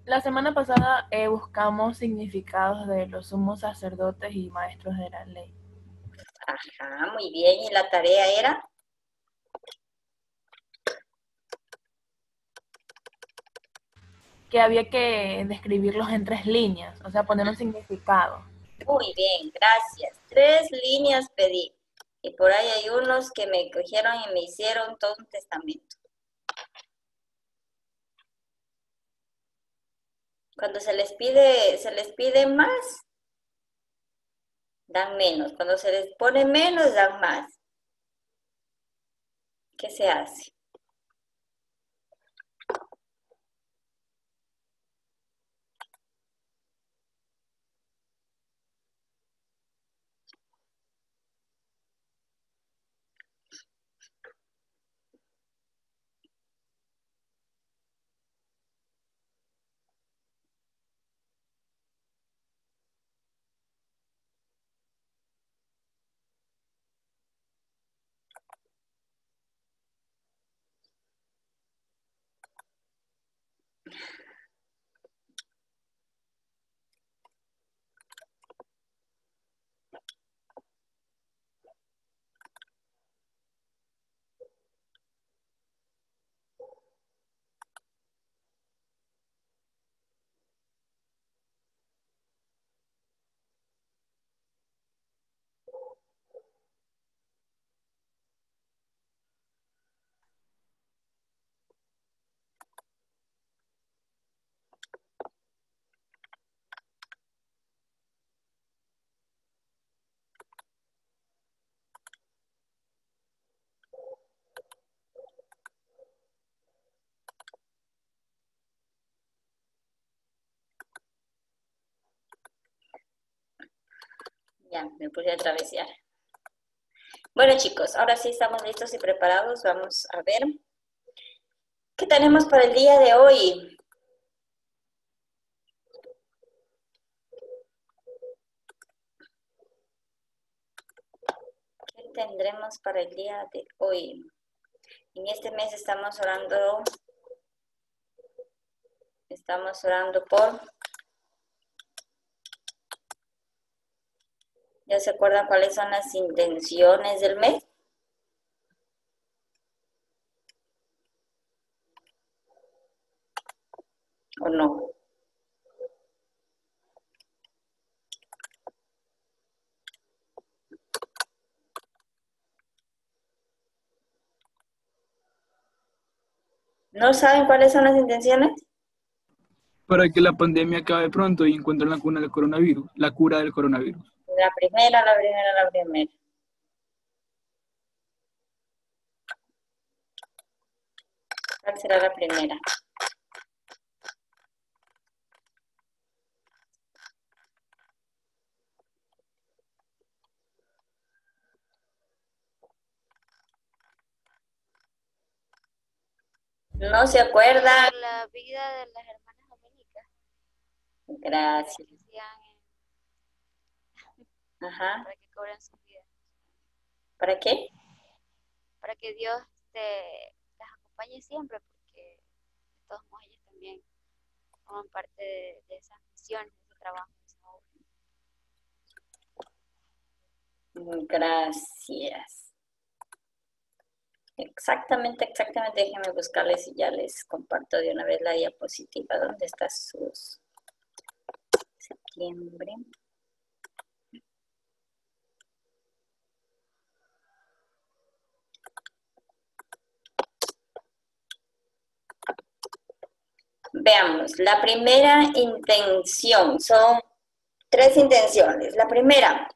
La semana pasada buscamos significados de los sumos sacerdotes y maestros de la ley, Ajá, muy bien. ¿Y la tarea era? que había que describirlos en 3 líneas, o sea, poner un significado. Muy bien, gracias. 3 líneas pedí. Y por ahí hay unos que me cogieron y me hicieron todo un testamento. Cuando se les pide más, dan menos. Cuando se les pone menos, dan más. ¿Qué se hace? Ya, me puse a travesear. Bueno, chicos, ahora sí estamos listos y preparados. Vamos a ver qué tenemos para el día de hoy. ¿Qué tendremos para el día de hoy? En este mes estamos orando por, ¿ya se acuerdan cuáles son las intenciones del mes? ¿O no? ¿No saben cuáles son las intenciones? Para que la pandemia acabe pronto y encuentren la cura del coronavirus, la cura del coronavirus. La primera. ¿Cuál será la primera? ¿No se acuerdan? Por la vida de las hermanas dominicas, Gracias. que sigan Ajá. para que cobren sus vidas, ¿Para qué? para que Dios las acompañe siempre, porque de todos modos ellas también forman parte de esas misiones, de ese trabajo, de esa obra. Gracias. Exactamente. Déjenme buscarles y ya les comparto de una vez la diapositiva. ¿Dónde está sus septiembre? Veamos, la primera intención, son 3 intenciones. La primera,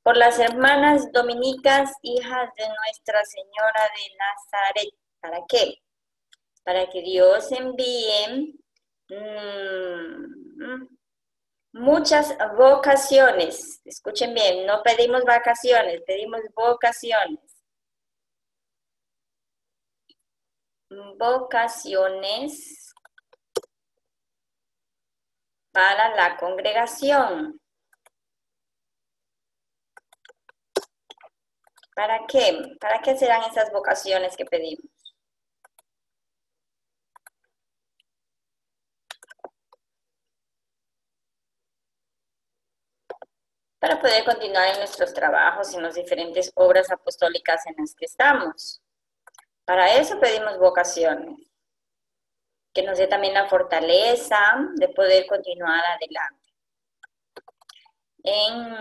por las hermanas dominicas, hijas de Nuestra Señora de Nazaret. ¿Para qué? Para que Dios envíe muchas vocaciones. Escuchen bien, no pedimos vacaciones, pedimos vocaciones. Vocaciones para la congregación. ¿Para qué? ¿Para qué serán esas vocaciones que pedimos? para poder continuar en nuestros trabajos y en las diferentes obras apostólicas en las que estamos. Para eso pedimos vocaciones, que nos dé también la fortaleza de poder continuar adelante en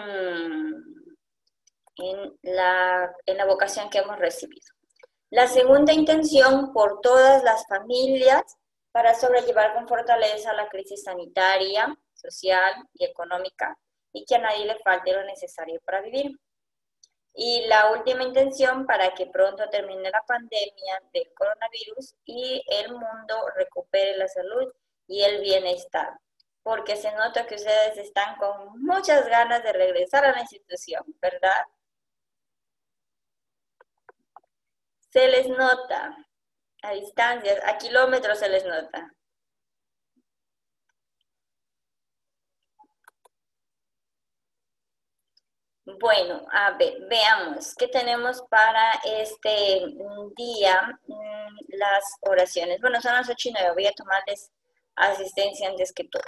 la vocación que hemos recibido. La segunda intención, por todas las familias, para sobrellevar con fortaleza la crisis sanitaria, social y económica, y que a nadie le falte lo necesario para vivir. Y la última intención, para que pronto termine la pandemia del coronavirus y el mundo recupere la salud y el bienestar. Porque se nota que ustedes están con muchas ganas de regresar a la institución, ¿verdad? Se les nota, a distancias, a kilómetros se les nota. Bueno, a ver, veamos qué tenemos para este día, las oraciones. Bueno, son las 8:09, voy a tomarles asistencia antes que todo.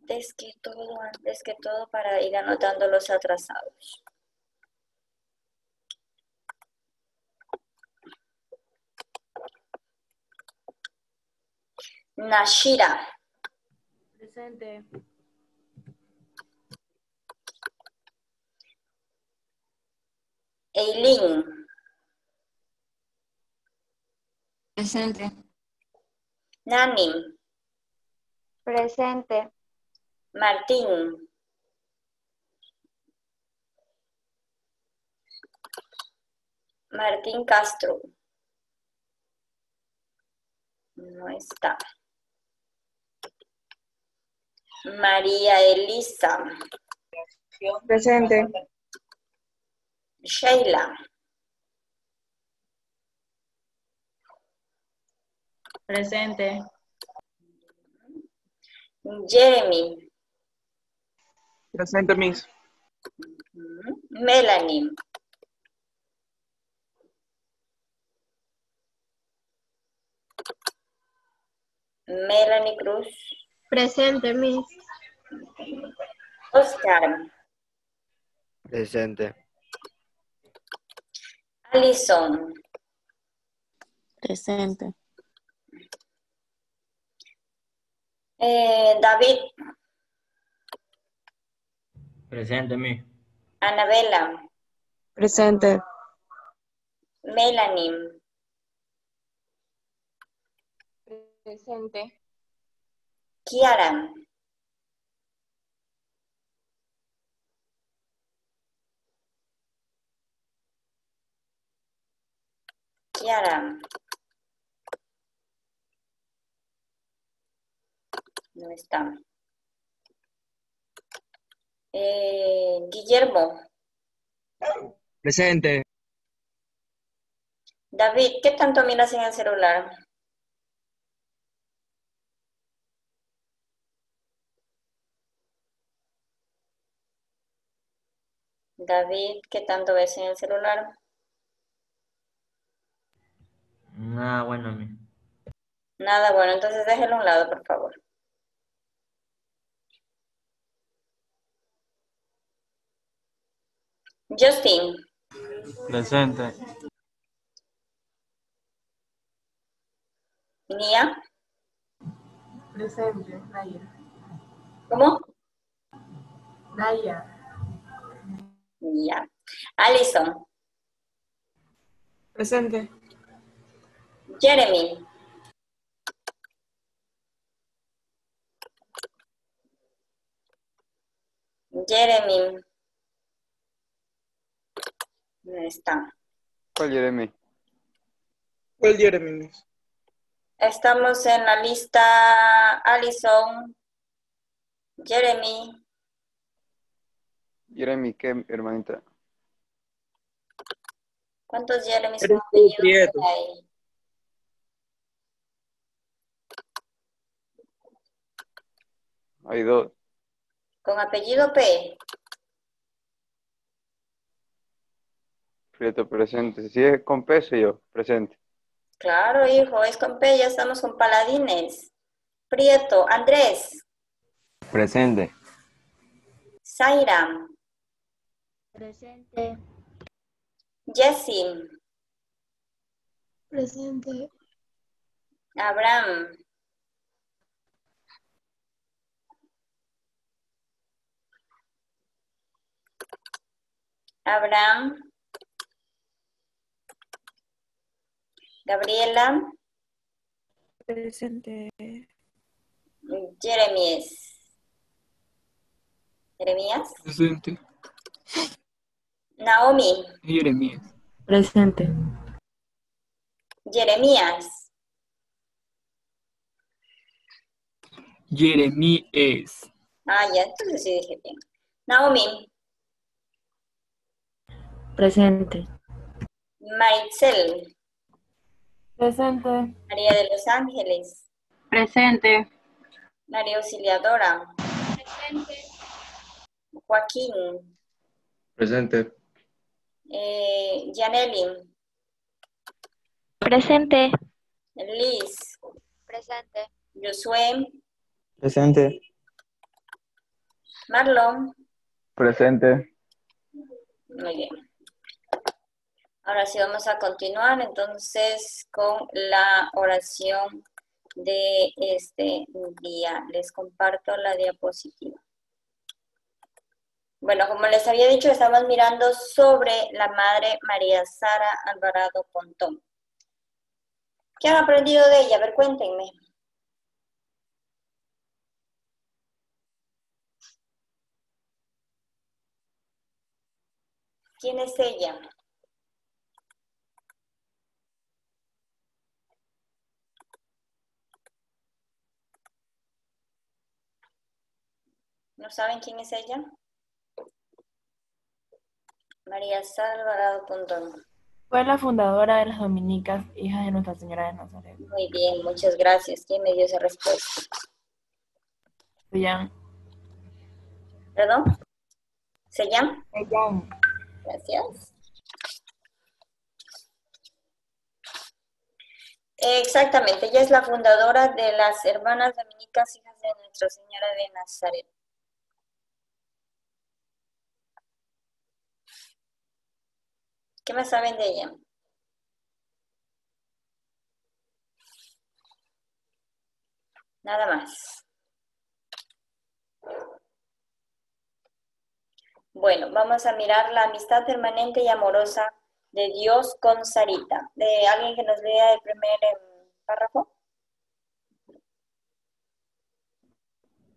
Antes que todo, para ir anotando los atrasados. Nashira. Presente. Eileen. Presente. Nani. Presente. Martín. Martín Castro. No está. María Elisa. Presente. Sheila. Presente. Jeremy. Presente, Miss. Melanie. Melanie Cruz. Presente, Miss. Oscar. Presente. Alison. Presente. David. Presente, Miss. Anabela. Presente. Melanie. Presente. Kiara. Kiara. No está. Guillermo. Presente. David, ¿qué tanto miras en el celular? David, ¿qué tanto ves en el celular? Nada bueno, Miss. Nada, bueno, entonces déjelo a un lado, por favor. Justin. Presente. Nia. Presente. Naya. ¿Cómo? Naya. Ya. Alison. Presente. Jeremy. Jeremy. No está. ¿Cuál Jeremy? ¿Cuál Jeremy, Miss? Estamos en la lista Alison, Jeremy. Jeremy, ¿qué, hermanita? ¿Cuántos Jeremys Eres con tú, apellido Prieto. hay? Hay dos. Con apellido P. Prieto, presente. Si es con peso, yo, presente. Claro, hijo, es con P, ya estamos con paladines. Prieto, Andrés, Presente. Zaira, Presente. Jessie, Presente. Abraham, Abraham, Gabriela, Presente. Jeremías, Presente. Naomi, Jeremías. Presente. Jeremías, Jeremías. ya, entonces sí dije bien. Naomi, Presente. Maritzel, Presente. María de los Ángeles, Presente. María Auxiliadora, Presente. Joaquín, Presente. Yaneli, Presente. Liz, Presente. Josué, Presente. Marlon. Presente. Muy bien. Ahora sí vamos a continuar entonces con la oración de este día. Les comparto la diapositiva. Bueno, como les había dicho, estamos mirando sobre la Madre María Sara Alvarado Pontón. ¿Qué han aprendido de ella? A ver, cuéntenme. ¿Quién es ella? ¿No saben quién es ella? María Sara Alvarado Pontón. Fue la fundadora de las dominicas, hijas de Nuestra Señora de Nazaret. Muy bien, muchas gracias. ¿Quién me dio esa respuesta? Sellán. ¿Perdón? ¿Se llama? Sellán. Gracias. Exactamente, ella es la fundadora de las Hermanas Dominicas, hijas de Nuestra Señora de Nazaret. ¿Qué más saben de ella? Nada más. Bueno, vamos a mirar la amistad permanente y amorosa de Dios con Sarita. ¿De alguien que nos lea el primer párrafo?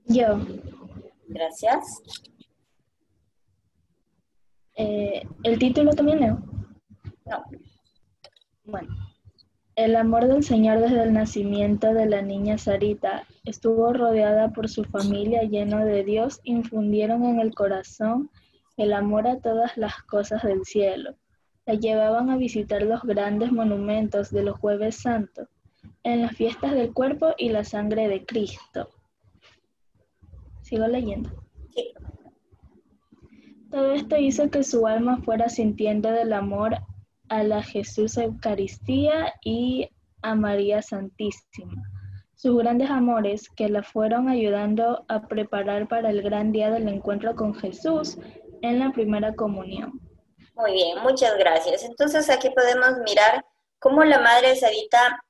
Yo. Gracias. ¿El título también leo? No. Bueno. El amor del Señor desde el nacimiento de la niña Sarita estuvo rodeada por su familia lleno de Dios, infundieron en el corazón el amor a todas las cosas del cielo. La llevaban a visitar los grandes monumentos de los Jueves Santos, en las fiestas del cuerpo y la sangre de Cristo. Sigo leyendo. Sí. Todo esto hizo que su alma fuera sintiendo del amor a la Jesús Eucaristía y a María Santísima, sus grandes amores que la fueron ayudando a preparar para el gran día del encuentro con Jesús en la primera comunión. Muy bien, muchas gracias. Entonces aquí podemos mirar cómo la Madre Sarita,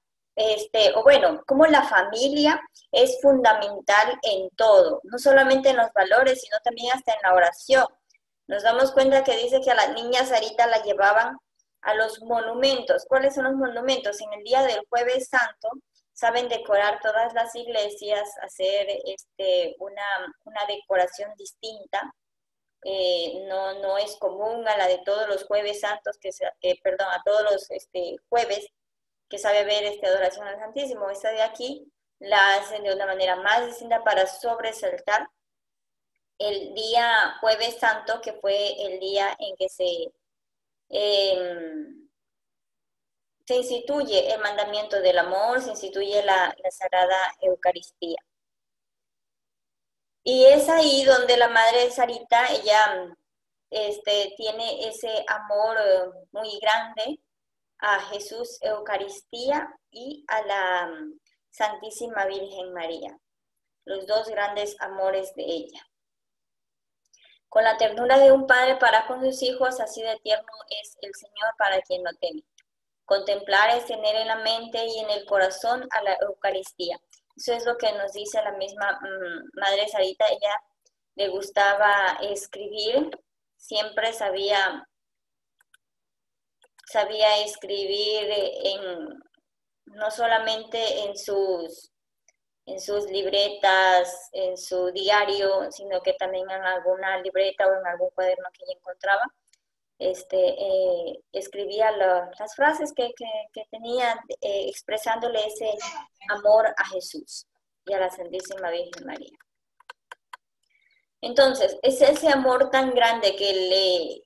cómo la familia es fundamental en todo, no solamente en los valores, sino también hasta en la oración. Nos damos cuenta que dice que a la niña Sarita la llevaban a los monumentos. ¿Cuáles son los monumentos? En el día del Jueves Santo saben decorar todas las iglesias, hacer una decoración distinta. No es común a la de todos los Jueves Santos, a todos los jueves que sabe ver adoración al Santísimo. Esta de aquí la hacen de una manera más distinta para sobresaltar el día Jueves Santo, que fue el día en que se instituye el mandamiento del amor, se instituye la Sagrada Eucaristía. Y es ahí donde la Madre Sarita, ella tiene ese amor muy grande a Jesús Eucaristía y a la Santísima Virgen María, los dos grandes amores de ella. Con la ternura de un padre para con sus hijos, así de tierno es el Señor para quien lo teme. Contemplar es tener en la mente y en el corazón a la Eucaristía. Eso es lo que nos dice la misma Madre Sarita. Ella le gustaba escribir, siempre sabía escribir no solamente en sus libretas, en su diario, sino que también en alguna libreta o en algún cuaderno que ella encontraba. Escribía las frases que tenía expresándole ese amor a Jesús y a la Santísima Virgen María. Entonces, es ese amor tan grande que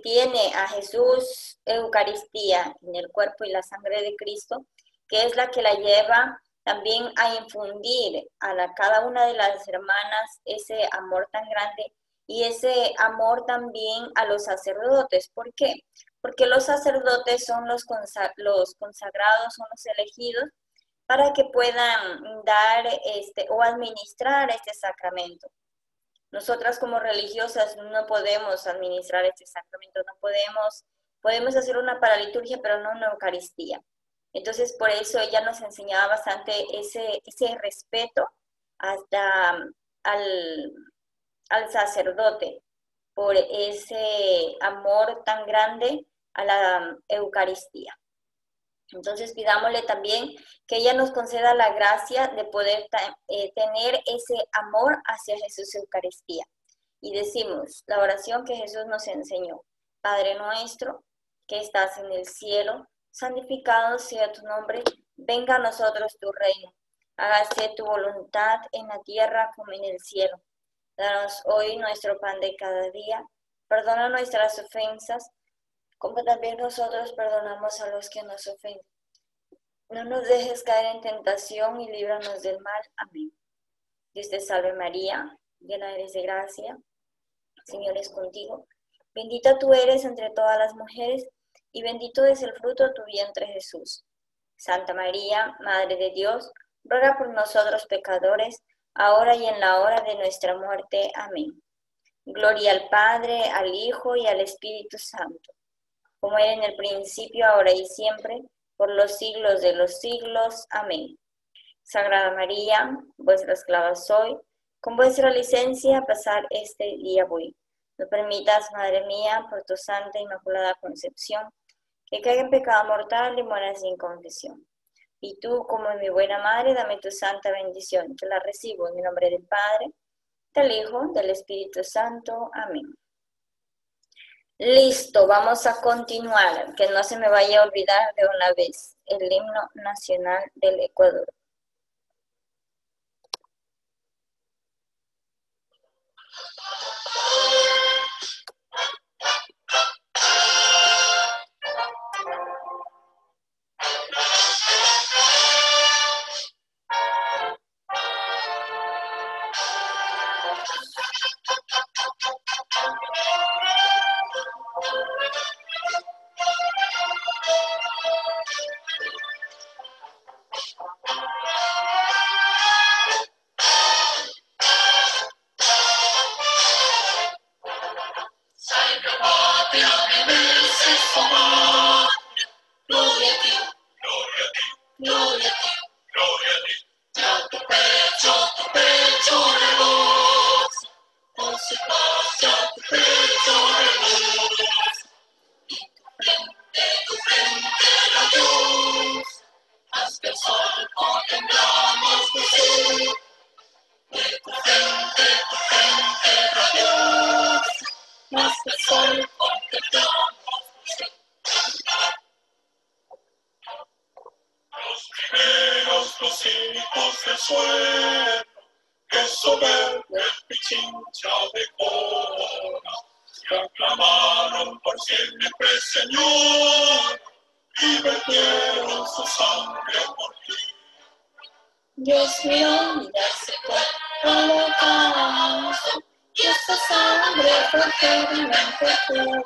tiene a Jesús Eucaristía en el cuerpo y la sangre de Cristo, que es la que la lleva también a infundir a cada una de las hermanas ese amor tan grande y ese amor también a los sacerdotes. ¿Por qué? Porque los sacerdotes son los consagrados, son los elegidos para que puedan dar o administrar este sacramento. Nosotras como religiosas no podemos administrar este sacramento, no podemos hacer una paraliturgia, pero no una Eucaristía. Entonces, por eso ella nos enseñaba bastante ese respeto hasta al sacerdote, por ese amor tan grande a la Eucaristía. Entonces, pidámosle también que ella nos conceda la gracia de poder tener ese amor hacia Jesús Eucaristía. Y decimos la oración que Jesús nos enseñó. Padre nuestro, que estás en el cielo, santificado sea tu nombre, venga a nosotros tu reino. Hágase tu voluntad en la tierra como en el cielo. Danos hoy nuestro pan de cada día. Perdona nuestras ofensas, como también nosotros perdonamos a los que nos ofenden. No nos dejes caer en tentación y líbranos del mal. Amén. Dios te salve María, llena eres de gracia, el Señor es contigo. Bendita tú eres entre todas las mujeres, y bendito es el fruto de tu vientre Jesús. Santa María, Madre de Dios, ruega por nosotros pecadores, ahora y en la hora de nuestra muerte. Amén. Gloria al Padre, al Hijo y al Espíritu Santo, como era en el principio, ahora y siempre, por los siglos de los siglos. Amén. Sagrada María, vuestra esclava soy, con vuestra licencia pasar este día voy. No permitas, Madre mía, por tu santa e inmaculada concepción, que caiga en pecado mortal y muera sin confesión. Y tú, como mi buena Madre, dame tu santa bendición, que la recibo en el nombre del Padre, del Hijo, del Espíritu Santo. Amén. Listo, vamos a continuar, que no se me vaya a olvidar de una vez el himno nacional del Ecuador. Los hijos del suelo, que soberbia pichincha de cora, que aclamaron por siempre, Señor, y vertieron su sangre por ti. Dios mío, mira ese holocausto, y esta sangre fue eternamente pura.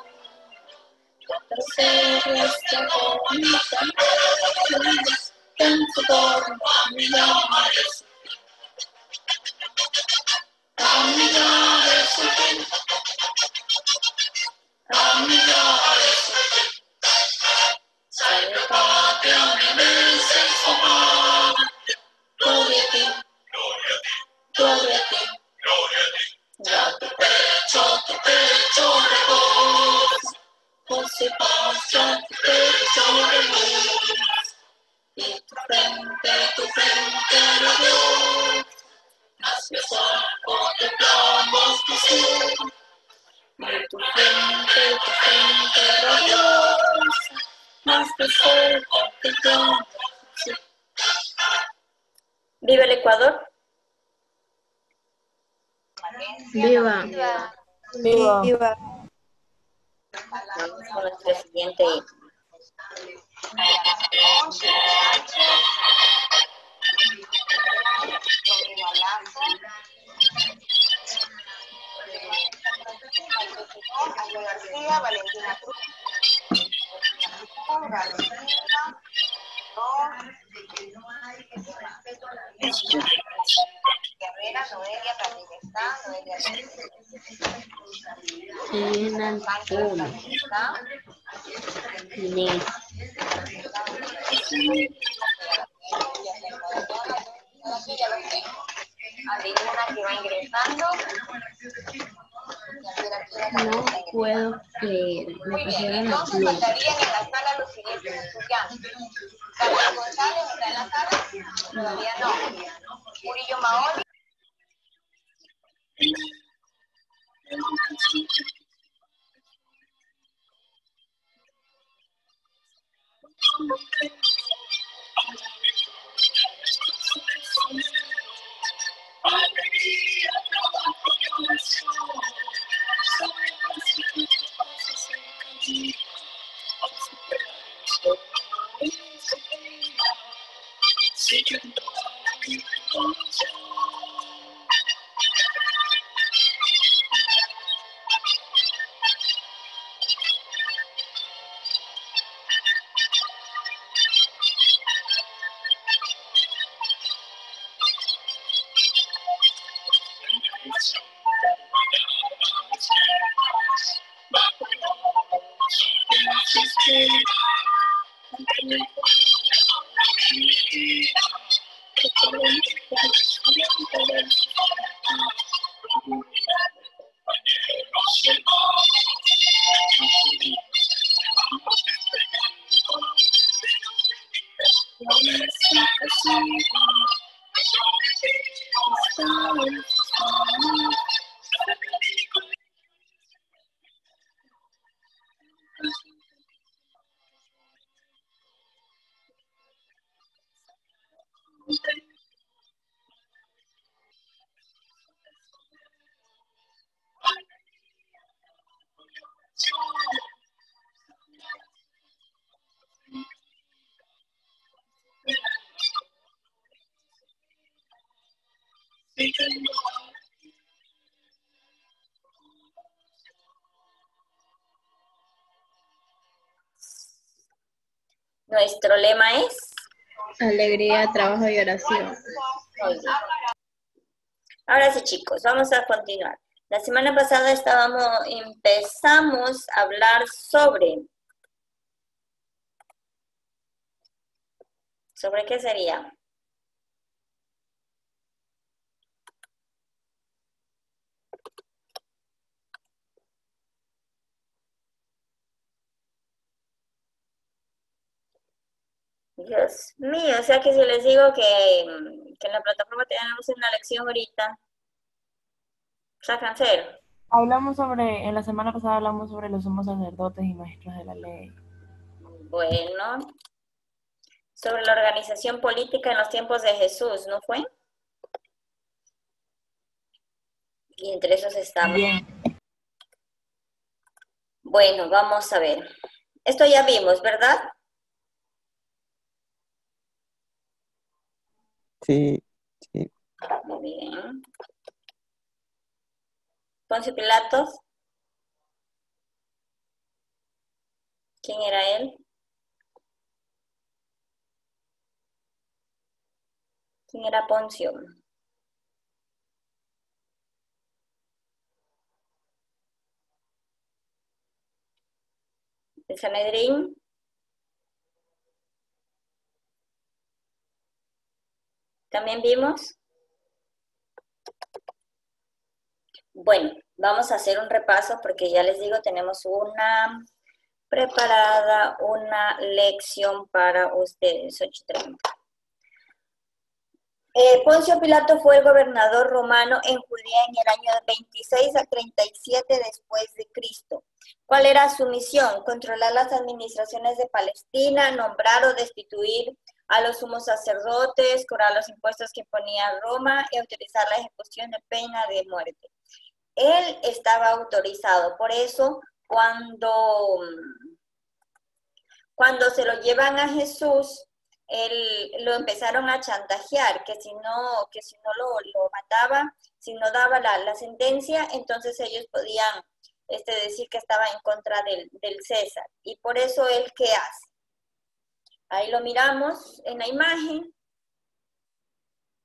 Viva el Ecuador. Viva. Viva. Vamos con nuestro siguiente. García, Valentina Cruz, Guerrera, Noelia, Carrilestán, Noelia Inés. Hay una que va ingresando. No puedo creer. Muy bien, entonces faltarían en la sala los siguientes estudiantes. Carlos González está en la sala, todavía no. Murillo Maoli. Nuestro lema es Alegría, trabajo y oración. Ahora sí, chicos, vamos a continuar. La semana pasada empezamos a hablar ¿sobre qué sería? Dios mío, o sea que si les digo que en la plataforma tenemos una lección ahorita, sacan cero. En la semana pasada hablamos sobre los sumos sacerdotes y maestros de la ley. Bueno, sobre la organización política en los tiempos de Jesús, ¿no fue? Y entre esos estamos. Bien. Bueno, vamos a ver. Esto ya vimos, ¿verdad? Sí. Muy bien. Poncio Pilatos. ¿Quién era él? ¿Quién era Poncio? ¿El Sanedrín? ¿También vimos? Bueno, vamos a hacer un repaso porque ya les digo, tenemos preparada una lección para ustedes, 8:30. Poncio Pilato fue el gobernador romano en Judea en el año 26 a 37 después de Cristo. ¿Cuál era su misión? Controlar las administraciones de Palestina, nombrar o destituir a los sumos sacerdotes, cobrar los impuestos que ponía Roma y autorizar la ejecución de pena de muerte. Él estaba autorizado, por eso cuando se lo llevan a Jesús, lo empezaron a chantajear, que si no lo mataba, si no daba la sentencia, entonces ellos podían decir que estaba en contra del César. Y por eso él, ¿qué hace? Ahí lo miramos en la imagen,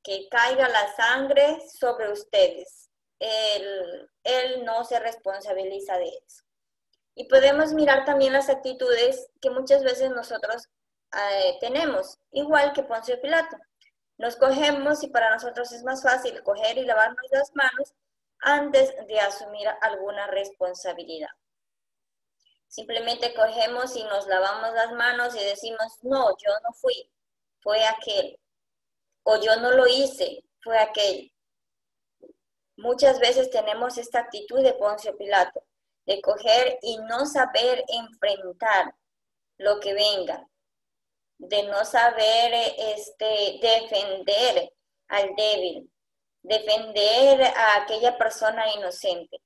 que caiga la sangre sobre ustedes. Él no se responsabiliza de eso. Y podemos mirar también las actitudes que muchas veces nosotros tenemos, igual que Poncio Pilato. Nos cogemos y para nosotros es más fácil coger y lavarnos las manos antes de asumir alguna responsabilidad. Simplemente cogemos y nos lavamos las manos y decimos, no, yo no fui, fue aquel. O yo no lo hice, fue aquel. Muchas veces tenemos esta actitud de Poncio Pilato, de coger y no saber enfrentar lo que venga, de no saber defender al débil, defender a aquella persona inocente,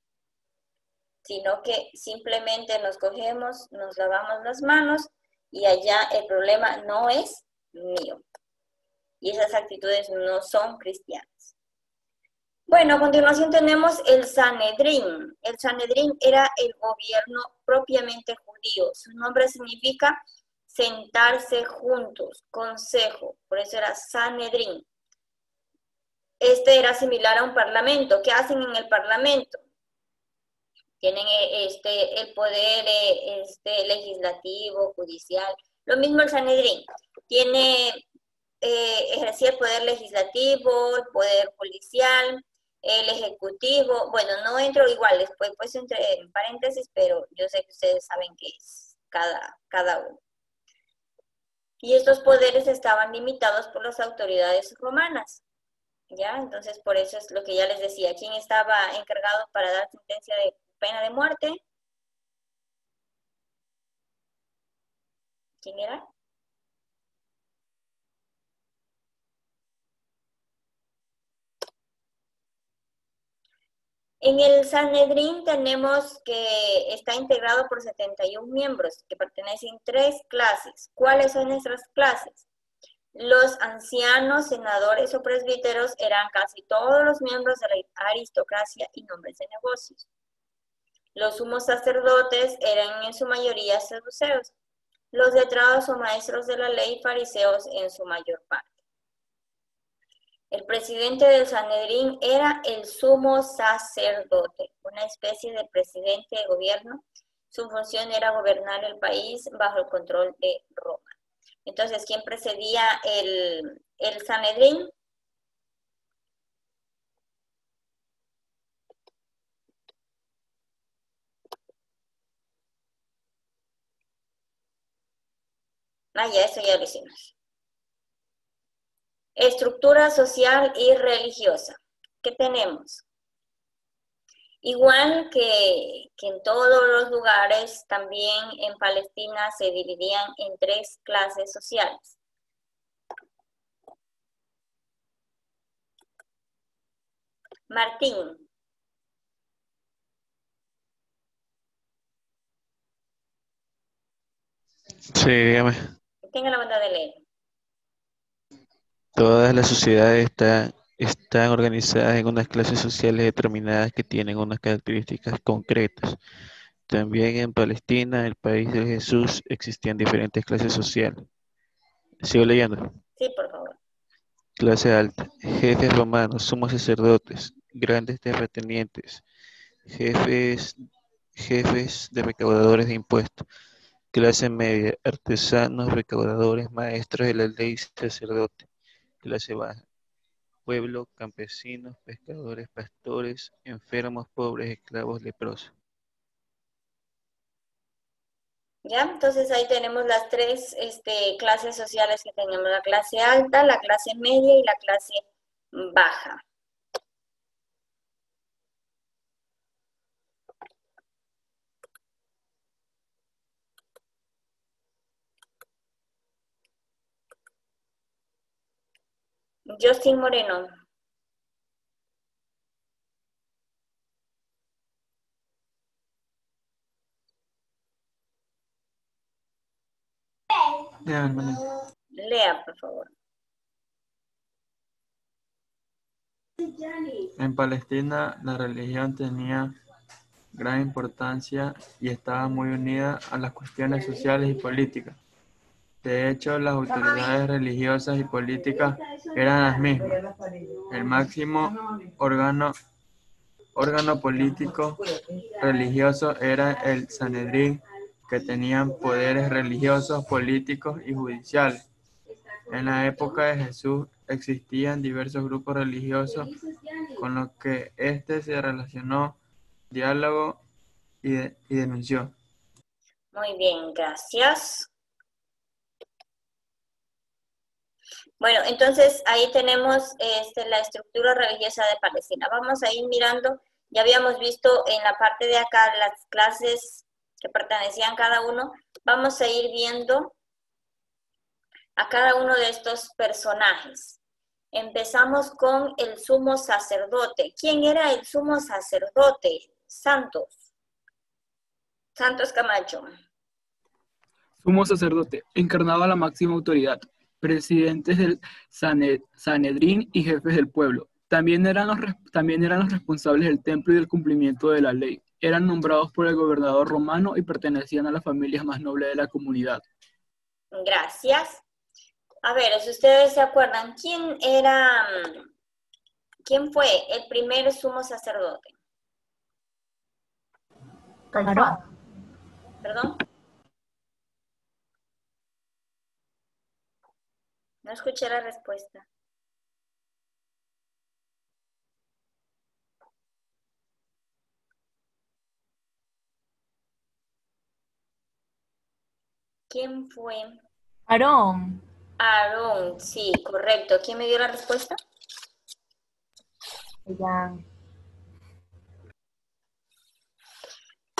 sino que simplemente nos cogemos, nos lavamos las manos y allá el problema no es mío. Y esas actitudes no son cristianas. Bueno, a continuación tenemos el Sanedrín. El Sanedrín era el gobierno propiamente judío. Su nombre significa sentarse juntos, consejo. Por eso era Sanedrín. Este era similar a un parlamento. ¿Qué hacen en el parlamento? Tienen el poder legislativo, judicial. Lo mismo el Sanedrín. Ejercía el poder legislativo, el poder policial, el ejecutivo. Bueno, no entro igual, después pues entre en paréntesis, pero yo sé que ustedes saben qué es cada uno. Y estos poderes estaban limitados por las autoridades romanas. ¿Ya? Entonces, por eso es lo que ya les decía. ¿Quién estaba encargado para dar sentencia de pena de muerte? ¿Quién era? En el Sanedrín tenemos que está integrado por 71 miembros que pertenecen a 3 clases. ¿Cuáles son nuestras clases? Los ancianos, senadores o presbíteros eran casi todos los miembros de la aristocracia y hombres de negocios. Los sumos sacerdotes eran en su mayoría saduceos. Los letrados o maestros de la ley, fariseos en su mayor parte. El presidente del Sanedrín era el sumo sacerdote, una especie de presidente de gobierno. Su función era gobernar el país bajo el control de Roma. Entonces, ¿quién precedía el Sanedrín? Ya, eso ya lo hicimos. Estructura social y religiosa. ¿Qué tenemos? Igual que en todos los lugares, también en Palestina se dividían en 3 clases sociales. Martín. Sí, dígame. Tenga la bondad de leer. Todas las sociedades están organizadas en unas clases sociales determinadas que tienen unas características concretas. También en Palestina, el país de Jesús, existían diferentes clases sociales. Sigo leyendo. Sí, por favor. Clase alta, jefes romanos, sumos sacerdotes, grandes terratenientes, jefes, jefes de recaudadores de impuestos. Clase media, artesanos, recaudadores, maestros de la ley, sacerdotes. Clase baja, pueblo, campesinos, pescadores, pastores, enfermos, pobres, esclavos, leprosos. ¿Ya? Entonces ahí tenemos las tres clases sociales que tenemos, la clase alta, la clase media y la clase baja. Justin Moreno. Ya, hermano. Lea, por favor. En Palestina, la religión tenía gran importancia y estaba muy unida a las cuestiones sociales y políticas. De hecho, las autoridades religiosas y políticas eran las mismas. El máximo órgano político religioso era el Sanedrín, que tenían poderes religiosos, políticos y judiciales. En la época de Jesús existían diversos grupos religiosos con los que éste se relacionó, dialogó y denunció. Muy bien, gracias. Bueno, entonces ahí tenemos la estructura religiosa de Palestina. Vamos a ir mirando, ya habíamos visto en la parte de acá las clases que pertenecían cada uno. Vamos a ir viendo a cada uno de estos personajes. Empezamos con el sumo sacerdote. ¿Quién era el sumo sacerdote? Santos Camacho. Sumo sacerdote encarnaba la máxima autoridad, presidentes del Sanedrín y jefes del pueblo. También eran los responsables del templo y del cumplimiento de la ley. Eran nombrados por el gobernador romano y pertenecían a las familias más nobles de la comunidad. Gracias. A ver, si ustedes se acuerdan, ¿quién fue el primer sumo sacerdote? Aarón. ¿Perdón? No escuché la respuesta. ¿Quién fue? Aarón. Aarón, sí, correcto. ¿Quién me dio la respuesta? Ya.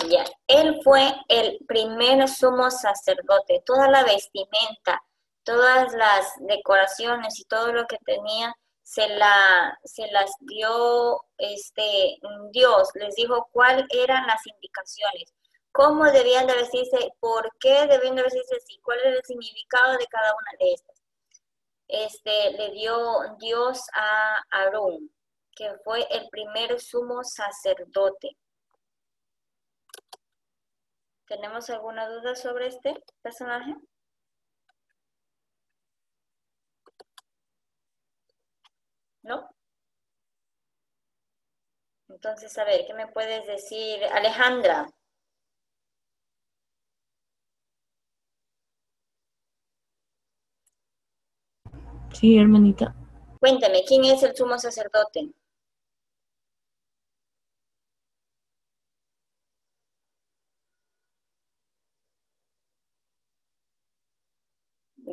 Ya, él fue el primer sumo sacerdote. Toda la vestimenta, todas las decoraciones y todo lo que tenía se las dio Dios. Les dijo cuáles eran las indicaciones, cómo debían de vestirse, por qué debían de vestirse así, cuál era el significado de cada una de estas. Le dio Dios a Aarón, que fue el primer sumo sacerdote. ¿Tenemos alguna duda sobre este personaje? ¿No? Entonces, a ver, ¿qué me puedes decir, Alejandra? Sí, hermanita. Cuéntame, ¿quién es el sumo sacerdote?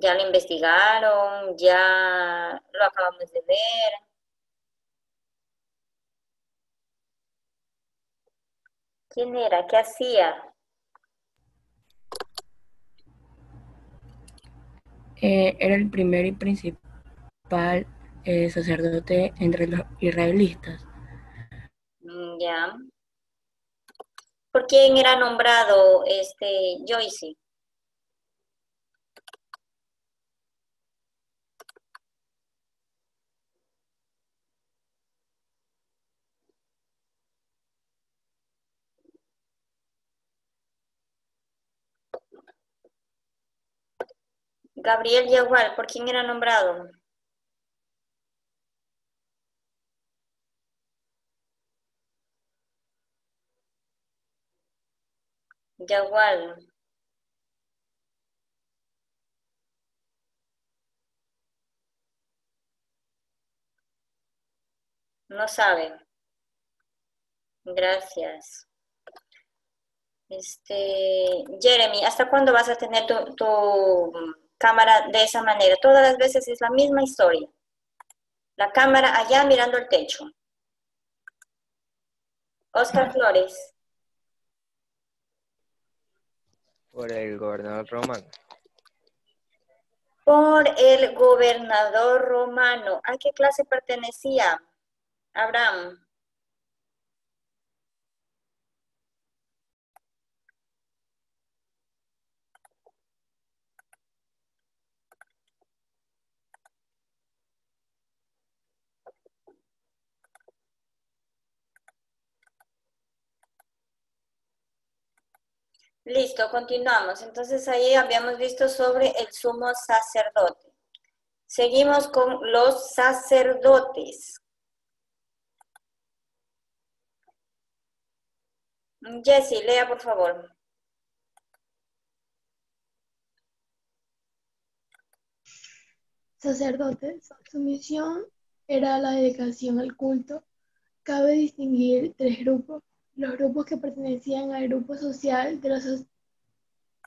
Ya lo investigaron, ya lo acabamos de ver. ¿Quién era? ¿Qué hacía? Era el primer y principal sacerdote entre los israelitas. Ya. ¿Por quién era nombrado Joyce? Gabriel Yagual, ¿por quién era nombrado? Yagual. No sabe. Gracias. Jeremy, ¿hasta cuándo vas a tener tu cámara de esa manera? Todas las veces es la misma historia. La cámara allá mirando el techo. Oscar Flores. Por el gobernador romano. Por el gobernador romano. ¿A qué clase pertenecía Abraham? Listo, continuamos. Entonces ahí habíamos visto sobre el sumo sacerdote. Seguimos con los sacerdotes. Jessie, lea por favor. Sacerdotes. Su misión era la dedicación al culto. Cabe distinguir tres grupos. Los grupos que pertenecían al grupo social de los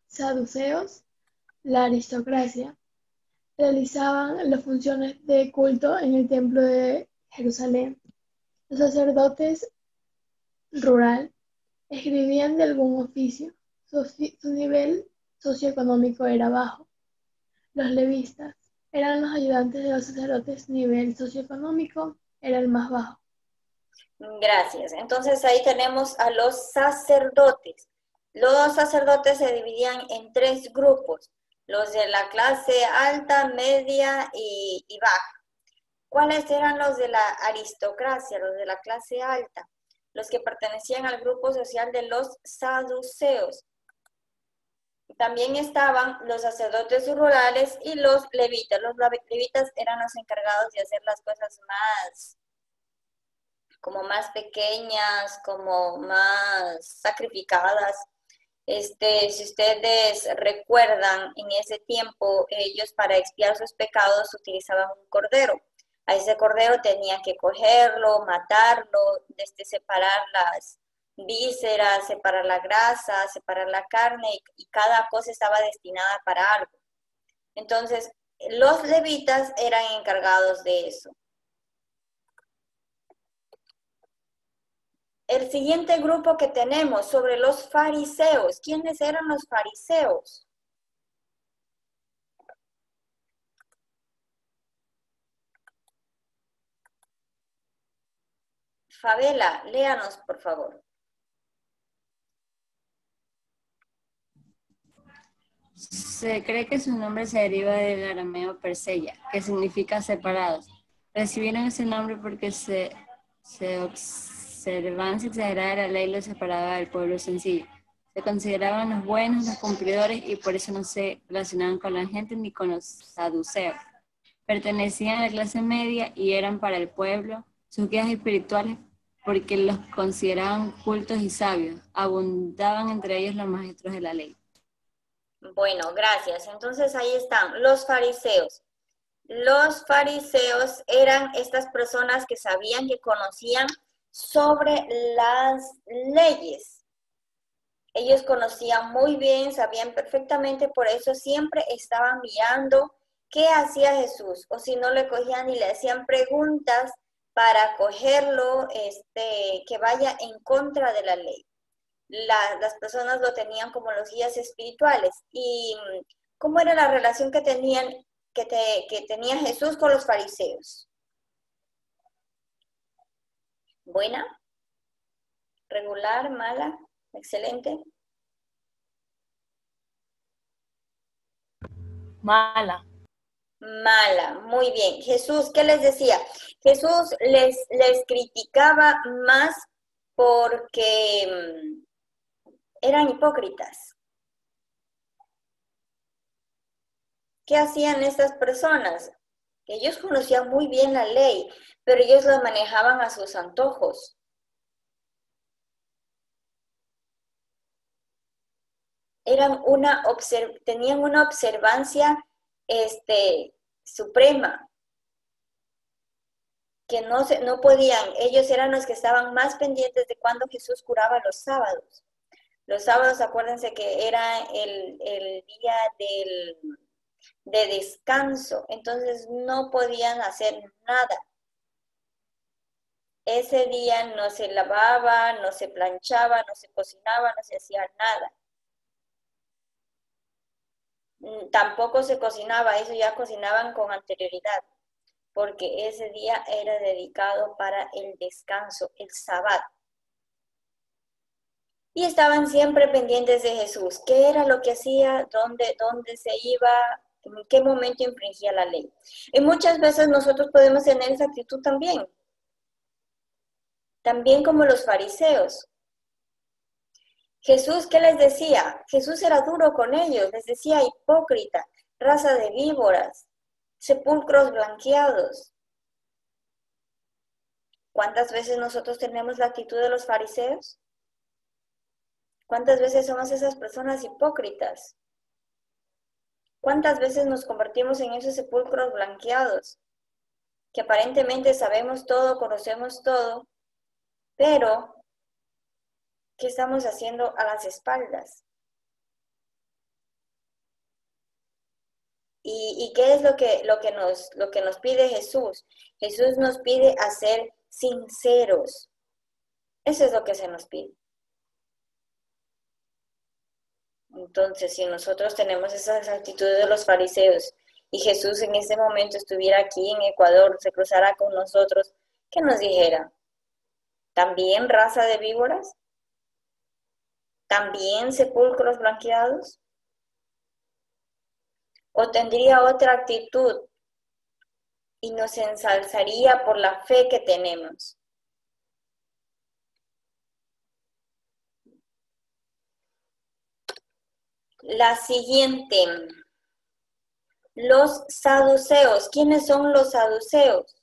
saduceos, la aristocracia, realizaban las funciones de culto en el templo de Jerusalén. Los sacerdotes rural escribían de algún oficio. Su nivel socioeconómico era bajo. Los levistas eran los ayudantes de los sacerdotes, nivel socioeconómico era el más bajo. Gracias. Entonces ahí tenemos a los sacerdotes. Los sacerdotes se dividían en tres grupos, los de la clase alta, media y baja. ¿Cuáles eran los de la aristocracia, los de la clase alta? Los que pertenecían al grupo social de los saduceos. También estaban los sacerdotes rurales y los levitas. Los levitas eran los encargados de hacer las cosas más pequeñas, como más sacrificadas. Si ustedes recuerdan, en ese tiempo ellos para expiar sus pecados utilizaban un cordero. A ese cordero tenían que cogerlo, matarlo, separar las vísceras, separar la grasa, separar la carne, y cada cosa estaba destinada para algo. Entonces, los levitas eran encargados de eso. El siguiente grupo que tenemos sobre los fariseos. ¿Quiénes eran los fariseos? Fabela, léanos, por favor. Se cree que su nombre se deriva del arameo Perseya, que significa separados. Recibieron ese nombre porque se observancia exagerada de la ley los separaba del pueblo sencillo. Se consideraban los buenos, los cumplidores, y por eso no se relacionaban con la gente ni con los saduceos. Pertenecían a la clase media y eran para el pueblo sus guías espirituales porque los consideraban cultos y sabios. Abundaban entre ellos los maestros de la ley. Bueno, gracias. Entonces ahí están los fariseos. Los fariseos eran estas personas que sabían, que conocían sobre las leyes. Ellos conocían muy bien, sabían perfectamente, por eso siempre estaban mirando qué hacía Jesús, o si no le cogían y le hacían preguntas para cogerlo, que vaya en contra de la ley. Las personas lo tenían como los guías espirituales. ¿Y cómo era la relación que tenía Jesús con los fariseos? ¿Buena? ¿Regular? ¿Mala? ¿Excelente? Mala. Mala, muy bien. Jesús, ¿qué les decía? Jesús les criticaba más porque eran hipócritas. ¿Qué hacían estas personas? Ellos conocían muy bien la ley, pero ellos la manejaban a sus antojos. Tenían una observancia suprema, que no podían. Ellos eran los que estaban más pendientes de cuando Jesús curaba los sábados. Los sábados, acuérdense que era el día de descanso, entonces no podían hacer nada. Ese día no se lavaba, no se planchaba, no se cocinaba, no se hacía nada. Tampoco se cocinaba, eso ya cocinaban con anterioridad, porque ese día era dedicado para el descanso, el sábado. Y estaban siempre pendientes de Jesús. ¿Qué era lo que hacía? ¿Dónde se iba? ¿En qué momento infringía la ley? Y muchas veces nosotros podemos tener esa actitud también. También como los fariseos. Jesús, ¿qué les decía? Jesús era duro con ellos, les decía hipócrita, raza de víboras, sepulcros blanqueados. ¿Cuántas veces nosotros tenemos la actitud de los fariseos? ¿Cuántas veces somos esas personas hipócritas? ¿Cuántas veces nos convertimos en esos sepulcros blanqueados? Que aparentemente sabemos todo, conocemos todo, pero ¿qué estamos haciendo a las espaldas? ¿Y qué es lo que nos pide Jesús? Jesús nos pide a ser sinceros. Eso es lo que se nos pide. Entonces, si nosotros tenemos esas actitudes de los fariseos y Jesús en ese momento estuviera aquí en Ecuador, se cruzara con nosotros, ¿qué nos dijera? ¿También raza de víboras? ¿También sepulcros blanqueados? ¿O tendría otra actitud y nos ensalzaría por la fe que tenemos? La siguiente, los saduceos. ¿Quiénes son los saduceos?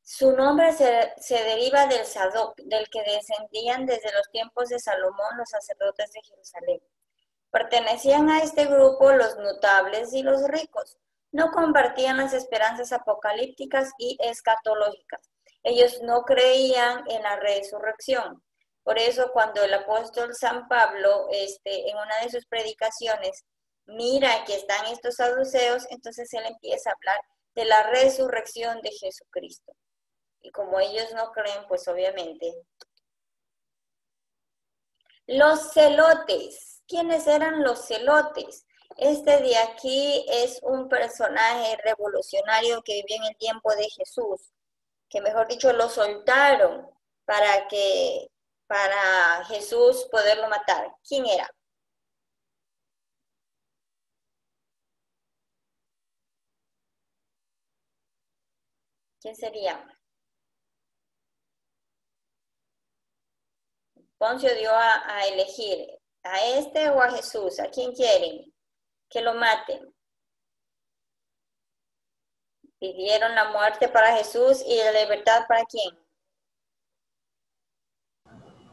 Su nombre se deriva del Sadoc, del que descendían desde los tiempos de Salomón los sacerdotes de Jerusalén. Pertenecían a este grupo los notables y los ricos. No compartían las esperanzas apocalípticas y escatológicas. Ellos no creían en la resurrección. Por eso cuando el apóstol San Pablo, en una de sus predicaciones, mira que están estos saduceos, entonces él empieza a hablar de la resurrección de Jesucristo. Y como ellos no creen, pues obviamente. Los celotes. ¿Quiénes eran los celotes? Este de aquí es un personaje revolucionario que vivió en el tiempo de Jesús, que mejor dicho lo soltaron para Jesús poderlo matar. ¿Quién era? ¿Quién sería? Poncio dio a elegir, ¿a este o a Jesús? ¿A quién quieren? Que lo maten. Pidieron la muerte para Jesús y la libertad ¿para quién?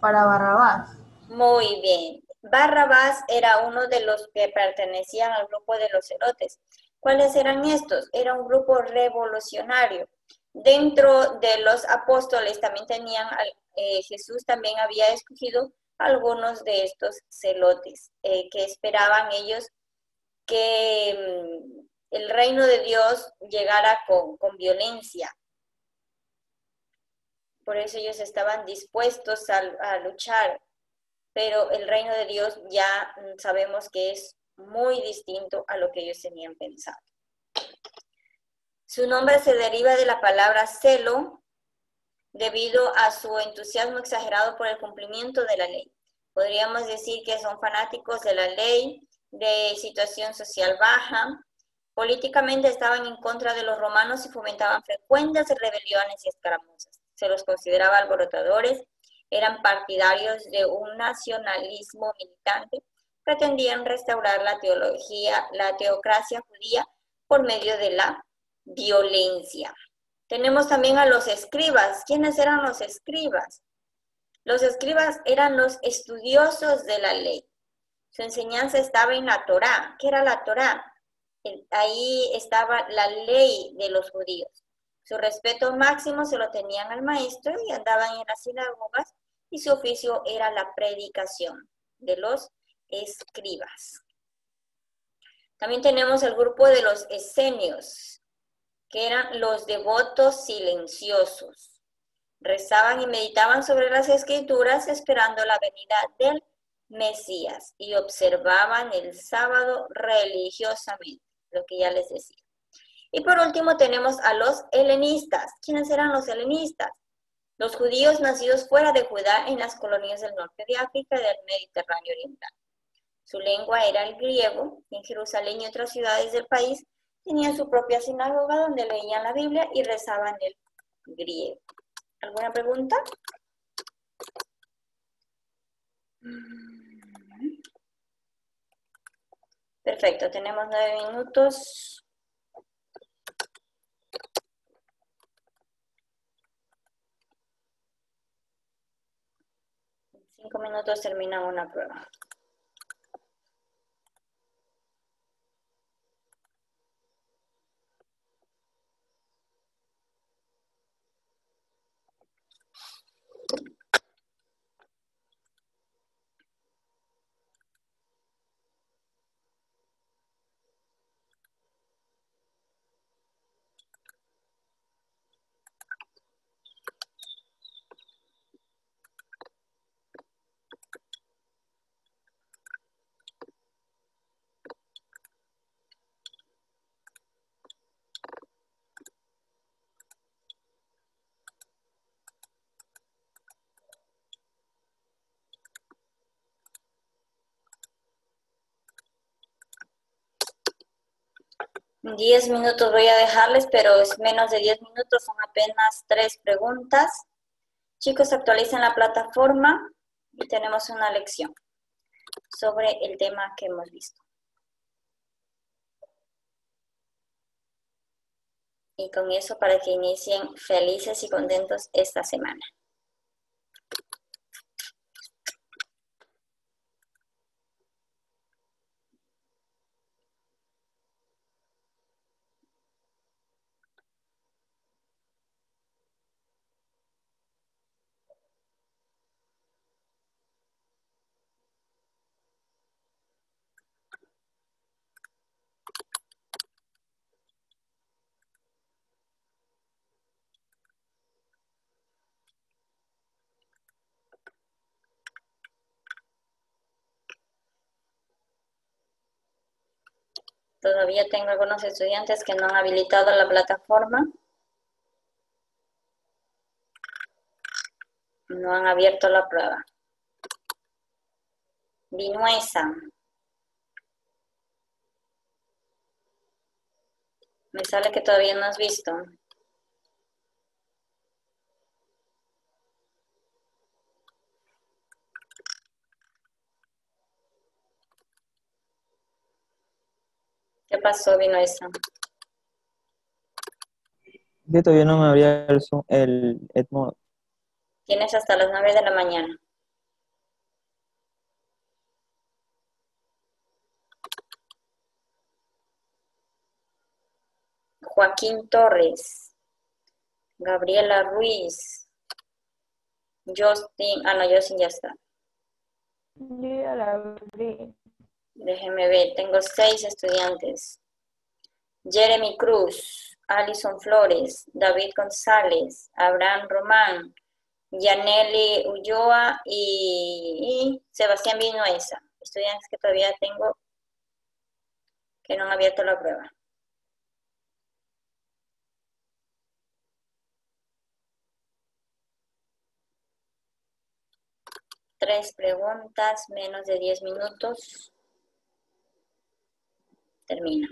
Para Barrabás. Muy bien. Barrabás era uno de los que pertenecían al grupo de los celotes. ¿Cuáles eran estos? Era un grupo revolucionario. Dentro de los apóstoles también tenían, Jesús también había escogido algunos de estos celotes, que esperaban ellos que el reino de Dios llegara con violencia. Por eso ellos estaban dispuestos a luchar, pero el reino de Dios ya sabemos que es muy distinto a lo que ellos tenían pensado. Su nombre se deriva de la palabra celo, debido a su entusiasmo exagerado por el cumplimiento de la ley. Podríamos decir que son fanáticos de la ley, de situación social baja. Políticamente estaban en contra de los romanos y fomentaban frecuentes rebeliones y escaramuzas. Se los consideraba alborotadores, eran partidarios de un nacionalismo militante, pretendían restaurar la teocracia judía por medio de la violencia. Tenemos también a los escribas. ¿Quiénes eran los escribas? Los escribas eran los estudiosos de la ley. Su enseñanza estaba en la Torá. ¿Qué era la Torá? Ahí estaba la ley de los judíos. Su respeto máximo se lo tenían al maestro y andaban en las sinagogas y su oficio era la predicación de los escribas. También tenemos el grupo de los esenios, que eran los devotos silenciosos. Rezaban y meditaban sobre las escrituras esperando la venida del Mesías y observaban el sábado religiosamente, lo que ya les decía. Y por último tenemos a los helenistas. ¿Quiénes eran los helenistas? Los judíos nacidos fuera de Judá en las colonias del norte de África y del Mediterráneo oriental. Su lengua era el griego, y en Jerusalén y otras ciudades del país tenían su propia sinagoga donde leían la Biblia y rezaban el griego. ¿Alguna pregunta? Perfecto, tenemos 9 minutos. En 5 minutos termina una prueba. En 10 minutos voy a dejarles, pero es menos de 10 minutos, son apenas 3 preguntas. Chicos, actualicen la plataforma y tenemos una lección sobre el tema que hemos visto. Y con eso para que inicien felices y contentos esta semana. Todavía tengo algunos estudiantes que no han habilitado la plataforma. No han abierto la prueba. Vinuesa. Me sale que todavía no has visto. ¿Qué pasó, Vinuesa? Yo todavía no me abría el Edmodo. Tienes hasta las 9 de la mañana. Joaquín Torres. Gabriela Ruiz. Justin. No, Justin ya está. Yo ya la abrí. Déjeme ver, tengo 6 estudiantes. Jeremy Cruz, Alison Flores, David González, Abraham Román, Yaneli Ulloa y Sebastián Vinuesa. Estudiantes que todavía tengo que no han abierto la prueba. Tres preguntas, menos de 10 minutos. Termina.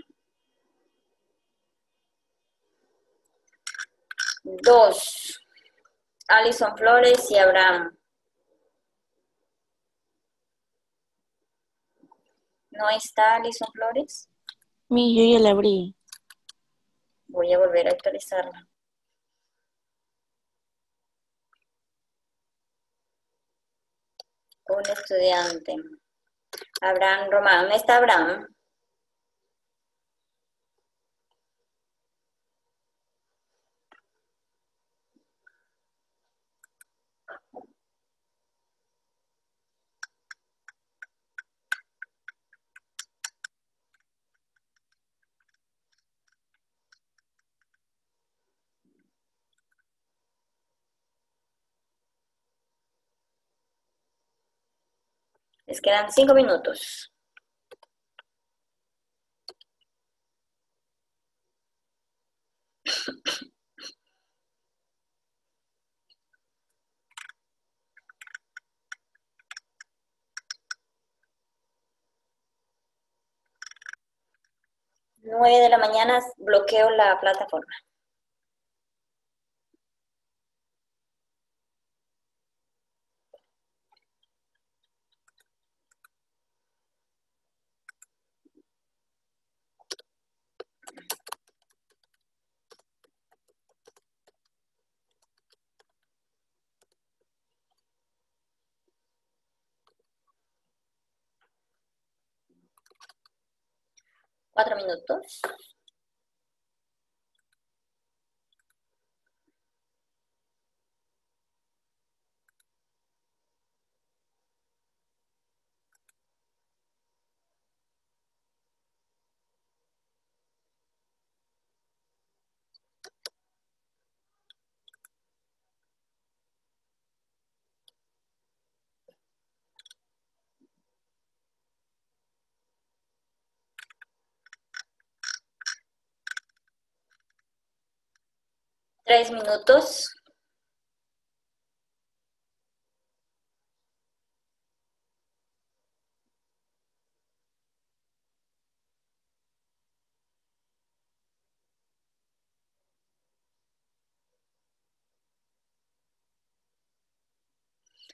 2. Alison Flores y Abraham. ¿No está Alison Flores? Mi, yo ya la abrí. Voy a volver a actualizarla. Un estudiante. Abraham Román. ¿Dónde está Abraham? Les quedan 5 minutos. Nueve de la mañana bloqueo la plataforma. Cuatro minutos. Tres minutos.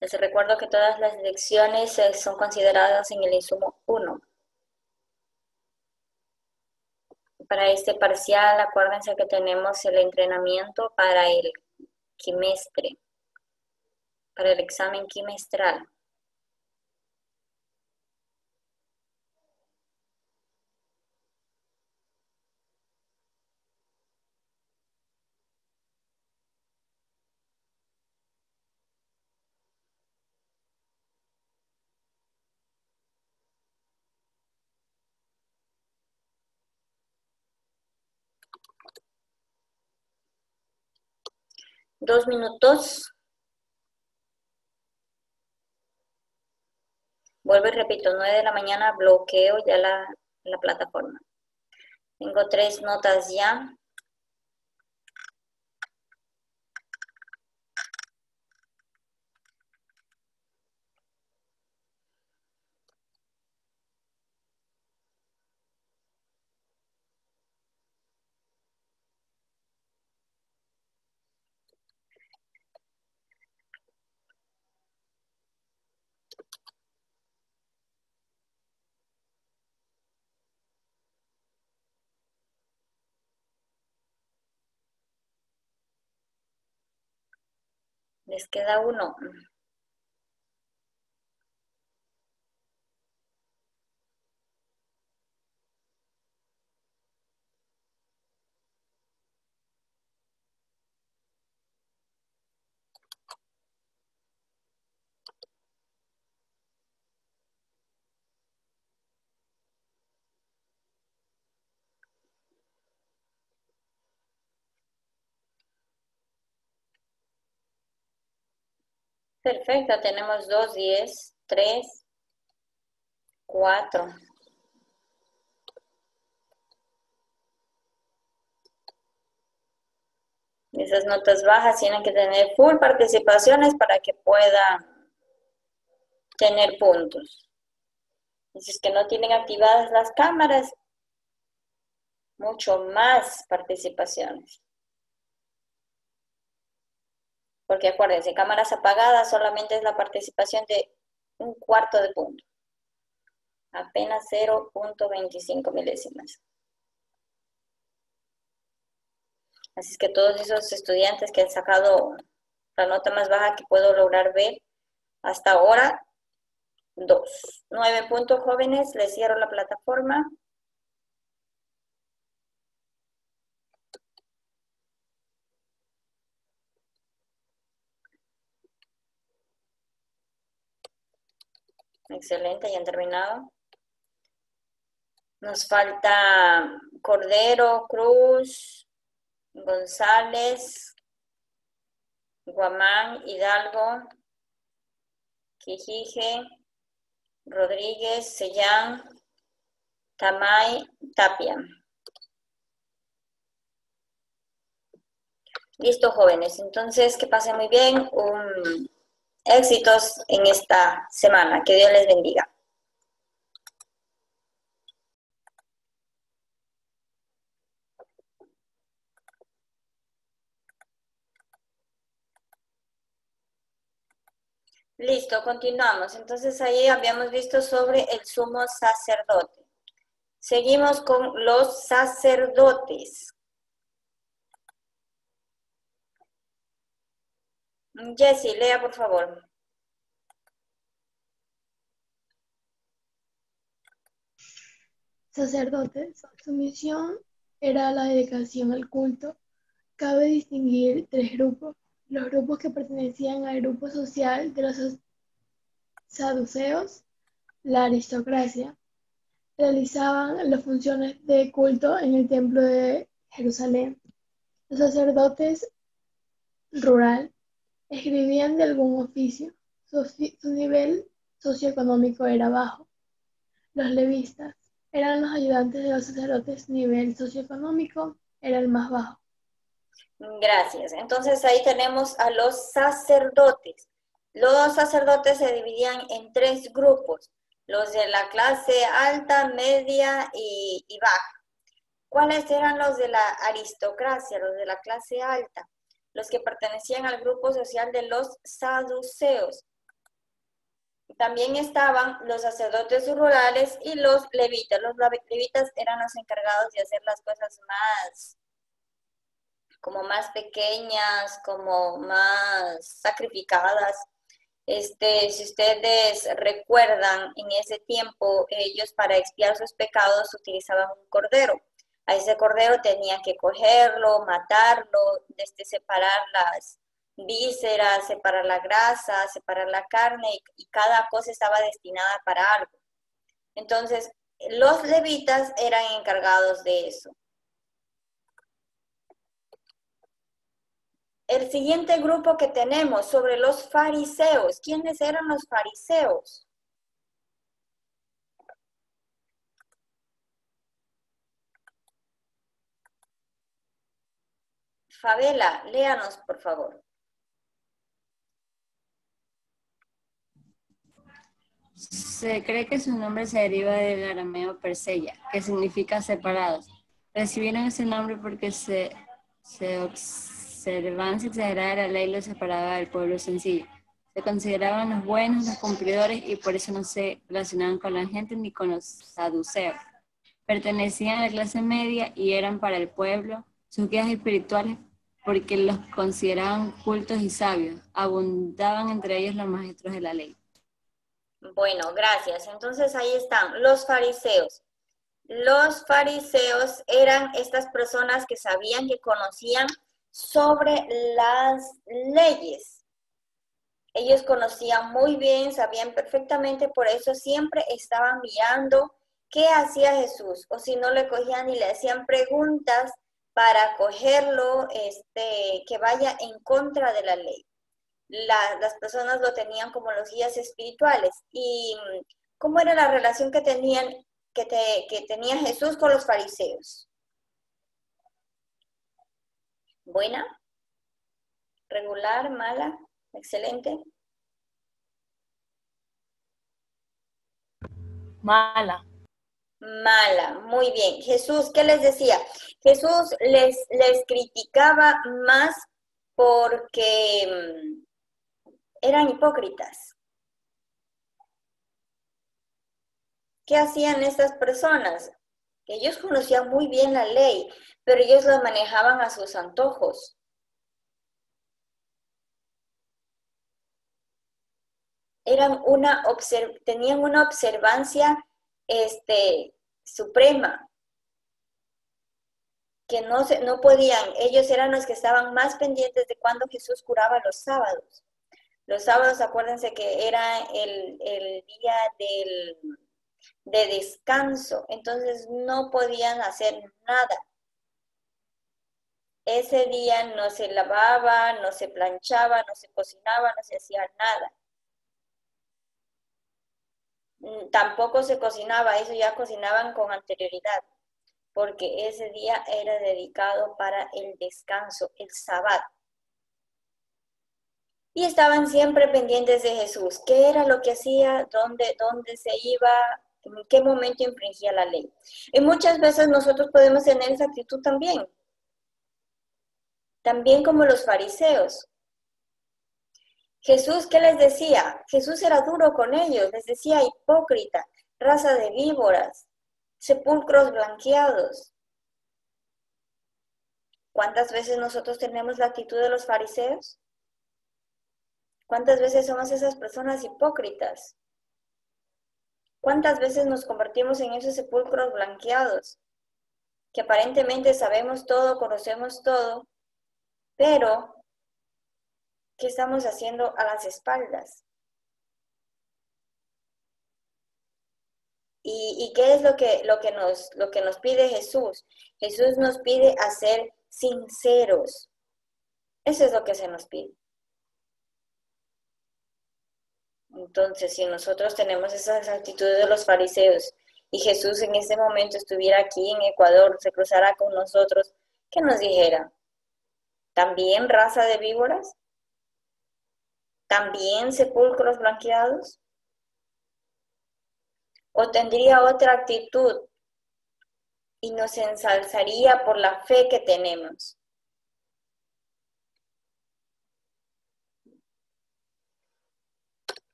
Les recuerdo que todas las lecciones son consideradas en el insumo 1. Para este parcial, acuérdense que tenemos el entrenamiento para el quimestre, para el examen quimestral. Dos minutos. Vuelvo y repito, 9 de la mañana bloqueo ya la plataforma. Tengo 3 notas ya. Les queda uno. Perfecto, tenemos 2, 10, 3, 4. Esas notas bajas tienen que tener full participaciones para que puedan tener puntos. Y si es que no tienen activadas las cámaras, mucho más participaciones. Porque acuérdense, cámaras apagadas solamente es la participación de un cuarto de punto. Apenas 0.25 milésimas. Así es que todos esos estudiantes que han sacado la nota más baja que puedo lograr ver hasta ahora, 2. 9 puntos, jóvenes. Les cierro la plataforma. Excelente, ya han terminado. Nos falta Cordero, Cruz, González, Guamán, Hidalgo, Quijije, Rodríguez, Sellán, Tamay, Tapia. Listo, jóvenes. Entonces, que pasen muy bien. Éxitos en esta semana. Que Dios les bendiga. Listo, continuamos. Entonces ahí habíamos visto sobre el sumo sacerdote. Seguimos con los sacerdotes. Jessie, lea por favor. Sacerdotes. Su misión era la dedicación al culto. Cabe distinguir 3 grupos. Los grupos que pertenecían al grupo social de los saduceos, la aristocracia, realizaban las funciones de culto en el templo de Jerusalén. Los sacerdotes rural escribían de algún oficio. Su nivel socioeconómico era bajo. Los levistas eran los ayudantes de los sacerdotes. Nivel socioeconómico era el más bajo. Gracias. Entonces ahí tenemos a los sacerdotes. Los sacerdotes se dividían en 3 grupos. Los de la clase alta, media y baja. ¿Cuáles eran los de la aristocracia, los de la clase alta? Los que pertenecían al grupo social de los saduceos. También estaban los sacerdotes rurales y los levitas. Los levitas eran los encargados de hacer las cosas más pequeñas, como más sacrificadas. Si ustedes recuerdan, en ese tiempo ellos para expiar sus pecados utilizaban un cordero. A ese cordero tenían que cogerlo, matarlo, separar las vísceras, separar la grasa, separar la carne, y cada cosa estaba destinada para algo. Entonces, los levitas eran encargados de eso. El siguiente grupo que tenemos sobre los fariseos. ¿Quiénes eran los fariseos? Fabela, léanos, por favor. Se cree que su nombre se deriva del arameo Perseya, que significa separados. Recibieron ese nombre porque su observancia exagerada de la ley los separaba del pueblo sencillo. Se consideraban los buenos, los cumplidores, y por eso no se relacionaban con la gente ni con los saduceos. Pertenecían a la clase media y eran para el pueblo sus guías espirituales porque los consideraban cultos y sabios. Abundaban entre ellos los maestros de la ley. Bueno, gracias. Entonces ahí están los fariseos. Los fariseos eran estas personas que sabían, que conocían sobre las leyes. Ellos conocían muy bien, sabían perfectamente, por eso siempre estaban mirando qué hacía Jesús, o si no le cogían y le hacían preguntas para cogerlo, que vaya en contra de la ley. Las personas lo tenían como los guías espirituales. ¿Y cómo era la relación que tenía Jesús con los fariseos? ¿Buena? ¿Regular? ¿Mala? ¿Excelente? Mala. Mala, muy bien. Jesús, ¿qué les decía? Jesús les criticaba más porque eran hipócritas. ¿Qué hacían estas personas? Ellos conocían muy bien la ley, pero ellos la manejaban a sus antojos. Tenían una observancia suprema, que no podían. Ellos eran los que estaban más pendientes de cuando Jesús curaba los sábados. Los sábados, acuérdense que era el día de descanso, entonces no podían hacer nada. Ese día no se lavaba, no se planchaba, no se cocinaba, no se hacía nada. Tampoco se cocinaba, eso ya cocinaban con anterioridad, porque ese día era dedicado para el descanso, el sábado. Y estaban siempre pendientes de Jesús. ¿Qué era lo que hacía? ¿Dónde se iba? ¿En qué momento infringía la ley? Y muchas veces nosotros podemos tener esa actitud también. También como los fariseos. Jesús, ¿qué les decía? Jesús era duro con ellos, les decía hipócrita, raza de víboras, sepulcros blanqueados. ¿Cuántas veces nosotros tenemos la actitud de los fariseos? ¿Cuántas veces somos esas personas hipócritas? ¿Cuántas veces nos convertimos en esos sepulcros blanqueados? Que aparentemente sabemos todo, conocemos todo, pero ¿qué estamos haciendo a las espaldas? ¿Y qué es lo que nos pide Jesús? Jesús nos pide a ser sinceros. Eso es lo que se nos pide. Entonces, si nosotros tenemos esas actitudes de los fariseos y Jesús en ese momento estuviera aquí en Ecuador, se cruzara con nosotros, ¿qué nos dijera? ¿También raza de víboras? ¿También sepulcros blanqueados? ¿O tendría otra actitud y nos ensalzaría por la fe que tenemos?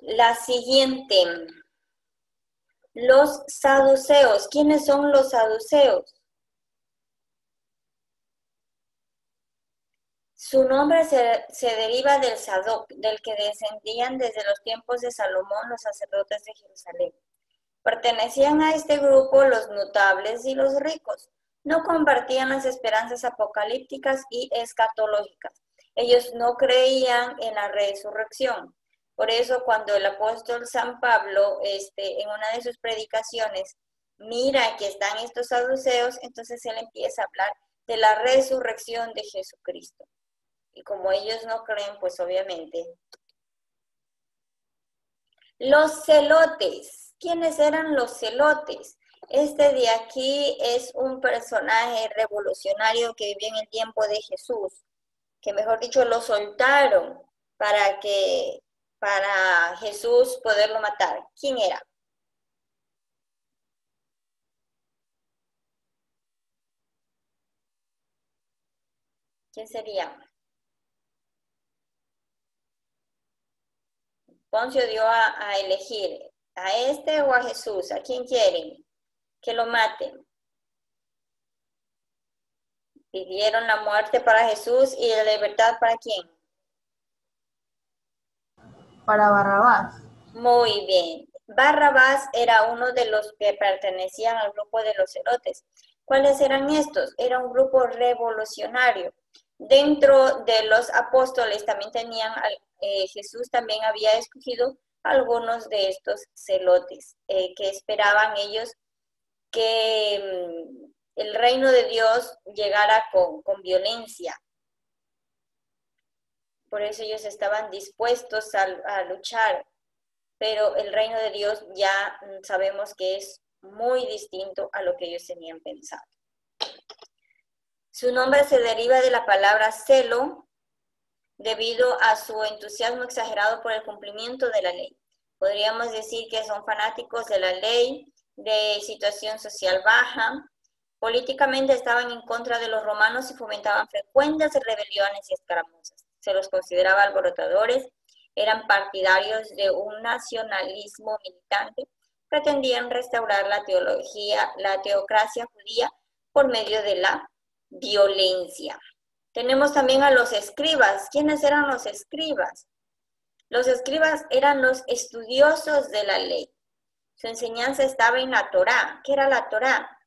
La siguiente, los saduceos. ¿Quiénes son los saduceos? Su nombre se deriva del Sadoc, del que descendían desde los tiempos de Salomón los sacerdotes de Jerusalén. Pertenecían a este grupo los notables y los ricos. No compartían las esperanzas apocalípticas y escatológicas. Ellos no creían en la resurrección. Por eso cuando el apóstol San Pablo, en una de sus predicaciones, mira que están estos saduceos, entonces él empieza a hablar de la resurrección de Jesucristo. Y como ellos no creen, pues obviamente. Los celotes. ¿Quiénes eran los celotes? Este de aquí es un personaje revolucionario que vivió en el tiempo de Jesús, que mejor dicho lo soltaron para Jesús poderlo matar. ¿Quién era? ¿Quién sería? Poncio dio a elegir, ¿a este o a Jesús? ¿A quién quieren? Que lo maten. Pidieron la muerte para Jesús y la libertad ¿para quién? Para Barrabás. Muy bien. Barrabás era uno de los que pertenecían al grupo de los celotes. ¿Cuáles eran estos? Era un grupo revolucionario. Dentro de los apóstoles también tenían, Jesús también había escogido algunos de estos celotes, que esperaban ellos que el reino de Dios llegara con violencia. Por eso ellos estaban dispuestos a luchar, pero el reino de Dios ya sabemos que es muy distinto a lo que ellos tenían pensado. Su nombre se deriva de la palabra celo, debido a su entusiasmo exagerado por el cumplimiento de la ley. Podríamos decir que son fanáticos de la ley, de situación social baja. Políticamente estaban en contra de los romanos y fomentaban frecuentes rebeliones y escaramuzas. Se los consideraba alborotadores, eran partidarios de un nacionalismo militante, pretendían restaurar la teocracia judía por medio de la violencia. Tenemos también a los escribas. ¿Quiénes eran los escribas? Los escribas eran los estudiosos de la ley. Su enseñanza estaba en la Torá. ¿Qué era la Torá?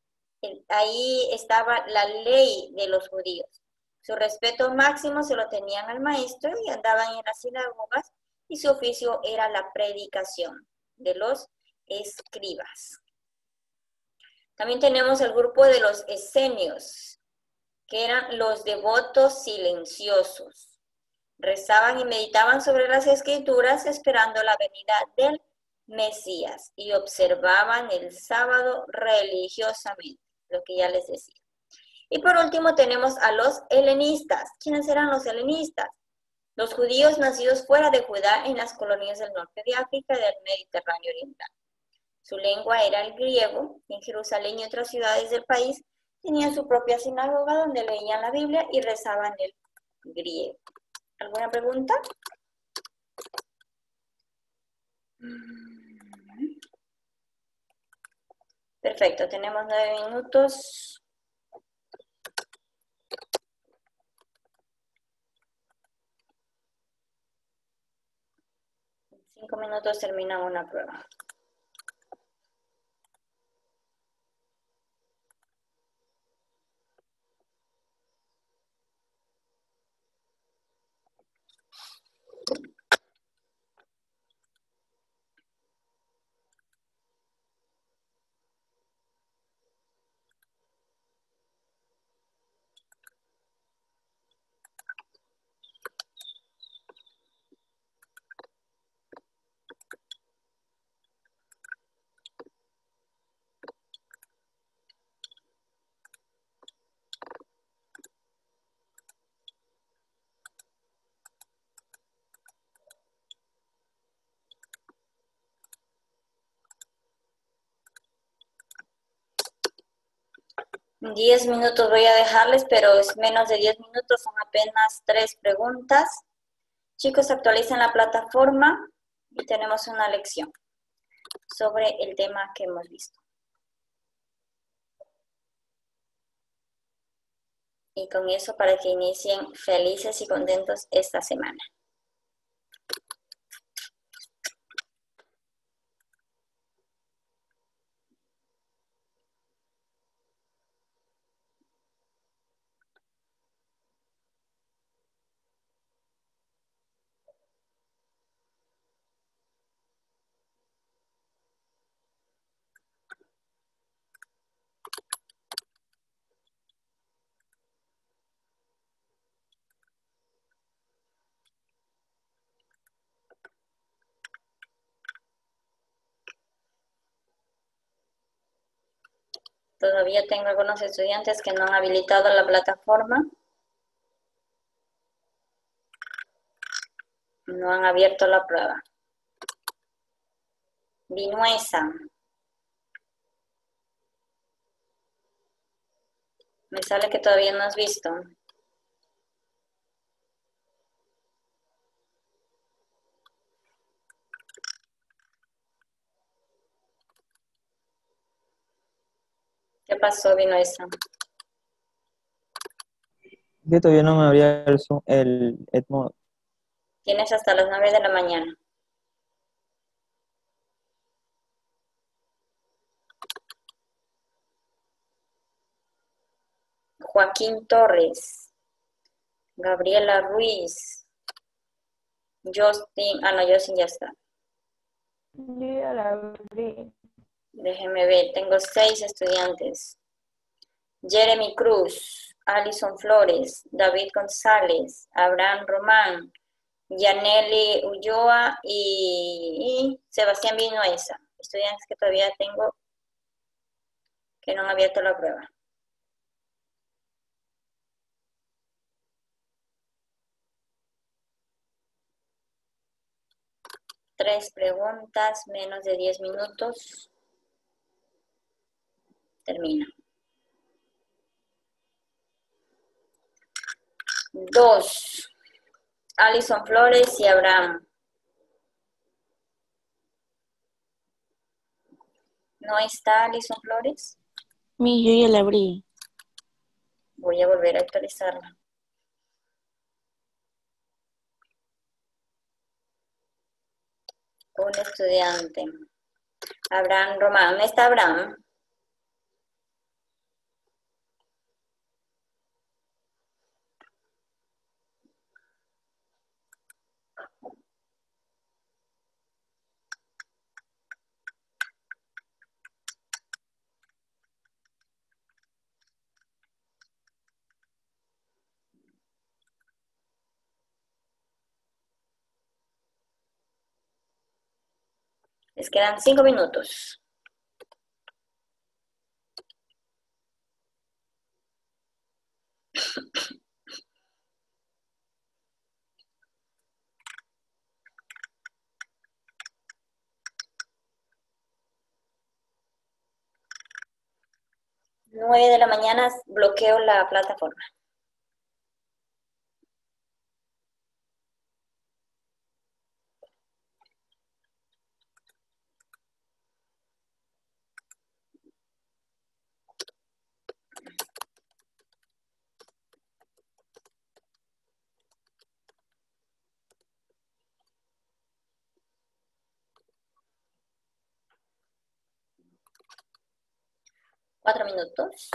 Ahí estaba la ley de los judíos. Su respeto máximo se lo tenían al maestro y andaban en las sinagogas y su oficio era la predicación de los escribas. También tenemos el grupo de los esenios, que eran los devotos silenciosos. Rezaban y meditaban sobre las escrituras esperando la venida del Mesías y observaban el sábado religiosamente, lo que ya les decía. Y por último tenemos a los helenistas. ¿Quiénes eran los helenistas? Los judíos nacidos fuera de Judá en las colonias del norte de África y del Mediterráneo oriental. Su lengua era el griego, y en Jerusalén y otras ciudades del país tenían su propia sinagoga donde leían la Biblia y rezaban el griego. ¿Alguna pregunta? Perfecto, tenemos 9 minutos. En 5 minutos termina una prueba. En 10 minutos voy a dejarles, pero es menos de 10 minutos, son apenas 3 preguntas. Chicos, actualicen la plataforma y tenemos una lección sobre el tema que hemos visto. Y con eso para que inicien felices y contentos esta semana. Todavía tengo algunos estudiantes que no han habilitado la plataforma. No han abierto la prueba. Vinuesa. Me sale que todavía no has visto. ¿Qué pasó, Vinuesa? Que todavía no me abría el Edmodo. Tienes hasta las 9 de la mañana. Joaquín Torres. Gabriela Ruiz. Justin. No, Justin ya está. Yo ya la abrí. Déjeme ver, tengo 6 estudiantes. Jeremy Cruz, Alison Flores, David González, Abraham Román, Yaneli Ulloa y Sebastián Vinuesa. Estudiantes que todavía tengo que no han abierto la prueba. Tres preguntas, menos de 10 minutos. Termina. 2. Alison Flores y Abraham. ¿No está Alison Flores? Mi, yo ya la abrí. Voy a volver a actualizarla. Un estudiante. Abraham Román. ¿Dónde está Abraham? Les quedan 5 minutos. Nueve de la mañana bloqueo la plataforma. Cuatro minutos.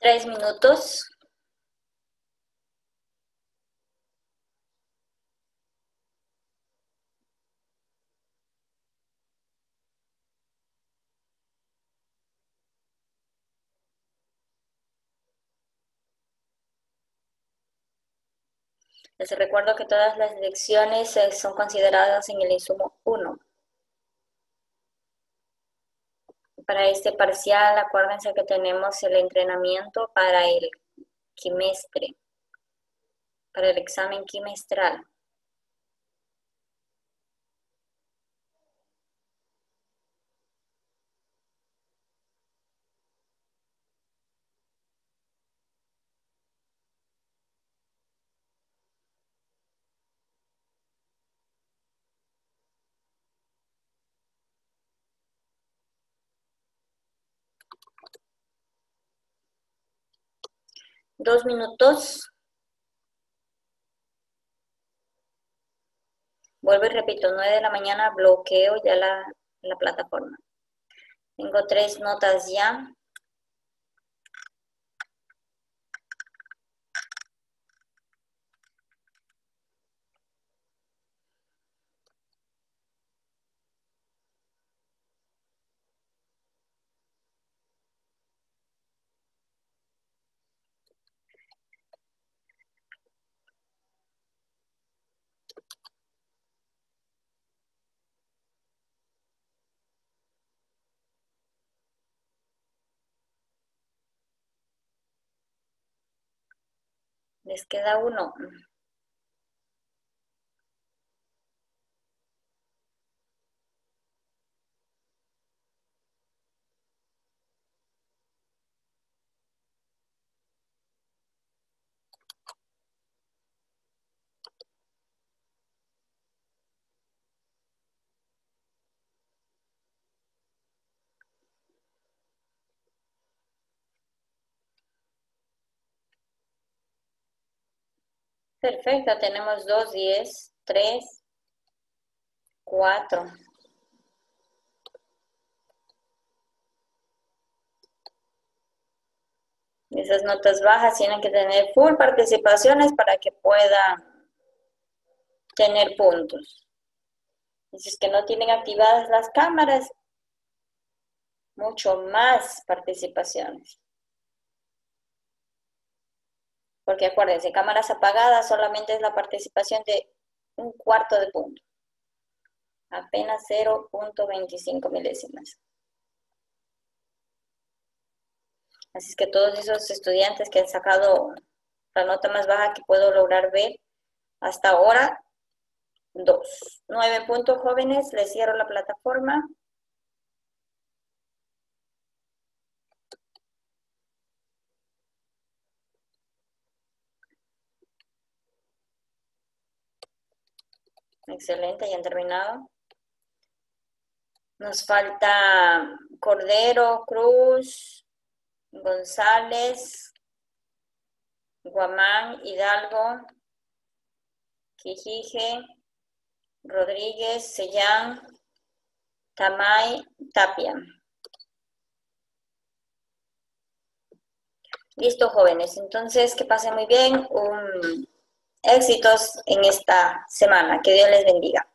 Tres minutos. Les recuerdo que todas las lecciones son consideradas en el insumo 1. Para este parcial, acuérdense que tenemos el entrenamiento para el quimestre, para el examen quimestral. Dos minutos. Vuelvo y repito, 9 de la mañana bloqueo ya la plataforma. Tengo 3 notas ya. Les queda uno. Perfecto, tenemos 2, 10, 3, 4. Esas notas bajas tienen que tener full participaciones para que puedan tener puntos. Y si es que no tienen activadas las cámaras, mucho más participaciones. Porque acuérdense, cámaras apagadas solamente es la participación de un cuarto de punto. Apenas 0.25 milésimas. Así es que todos esos estudiantes que han sacado la nota más baja que puedo lograr ver hasta ahora, 2. 9 puntos, jóvenes. Les cierro la plataforma. Excelente, ya han terminado. Nos falta Cordero, Cruz, González, Guamán, Hidalgo, Quijije, Rodríguez, Sellán, Tamay, Tapia. Listo, jóvenes. Entonces, que pasen muy bien. Éxitos en esta semana. Que Dios les bendiga.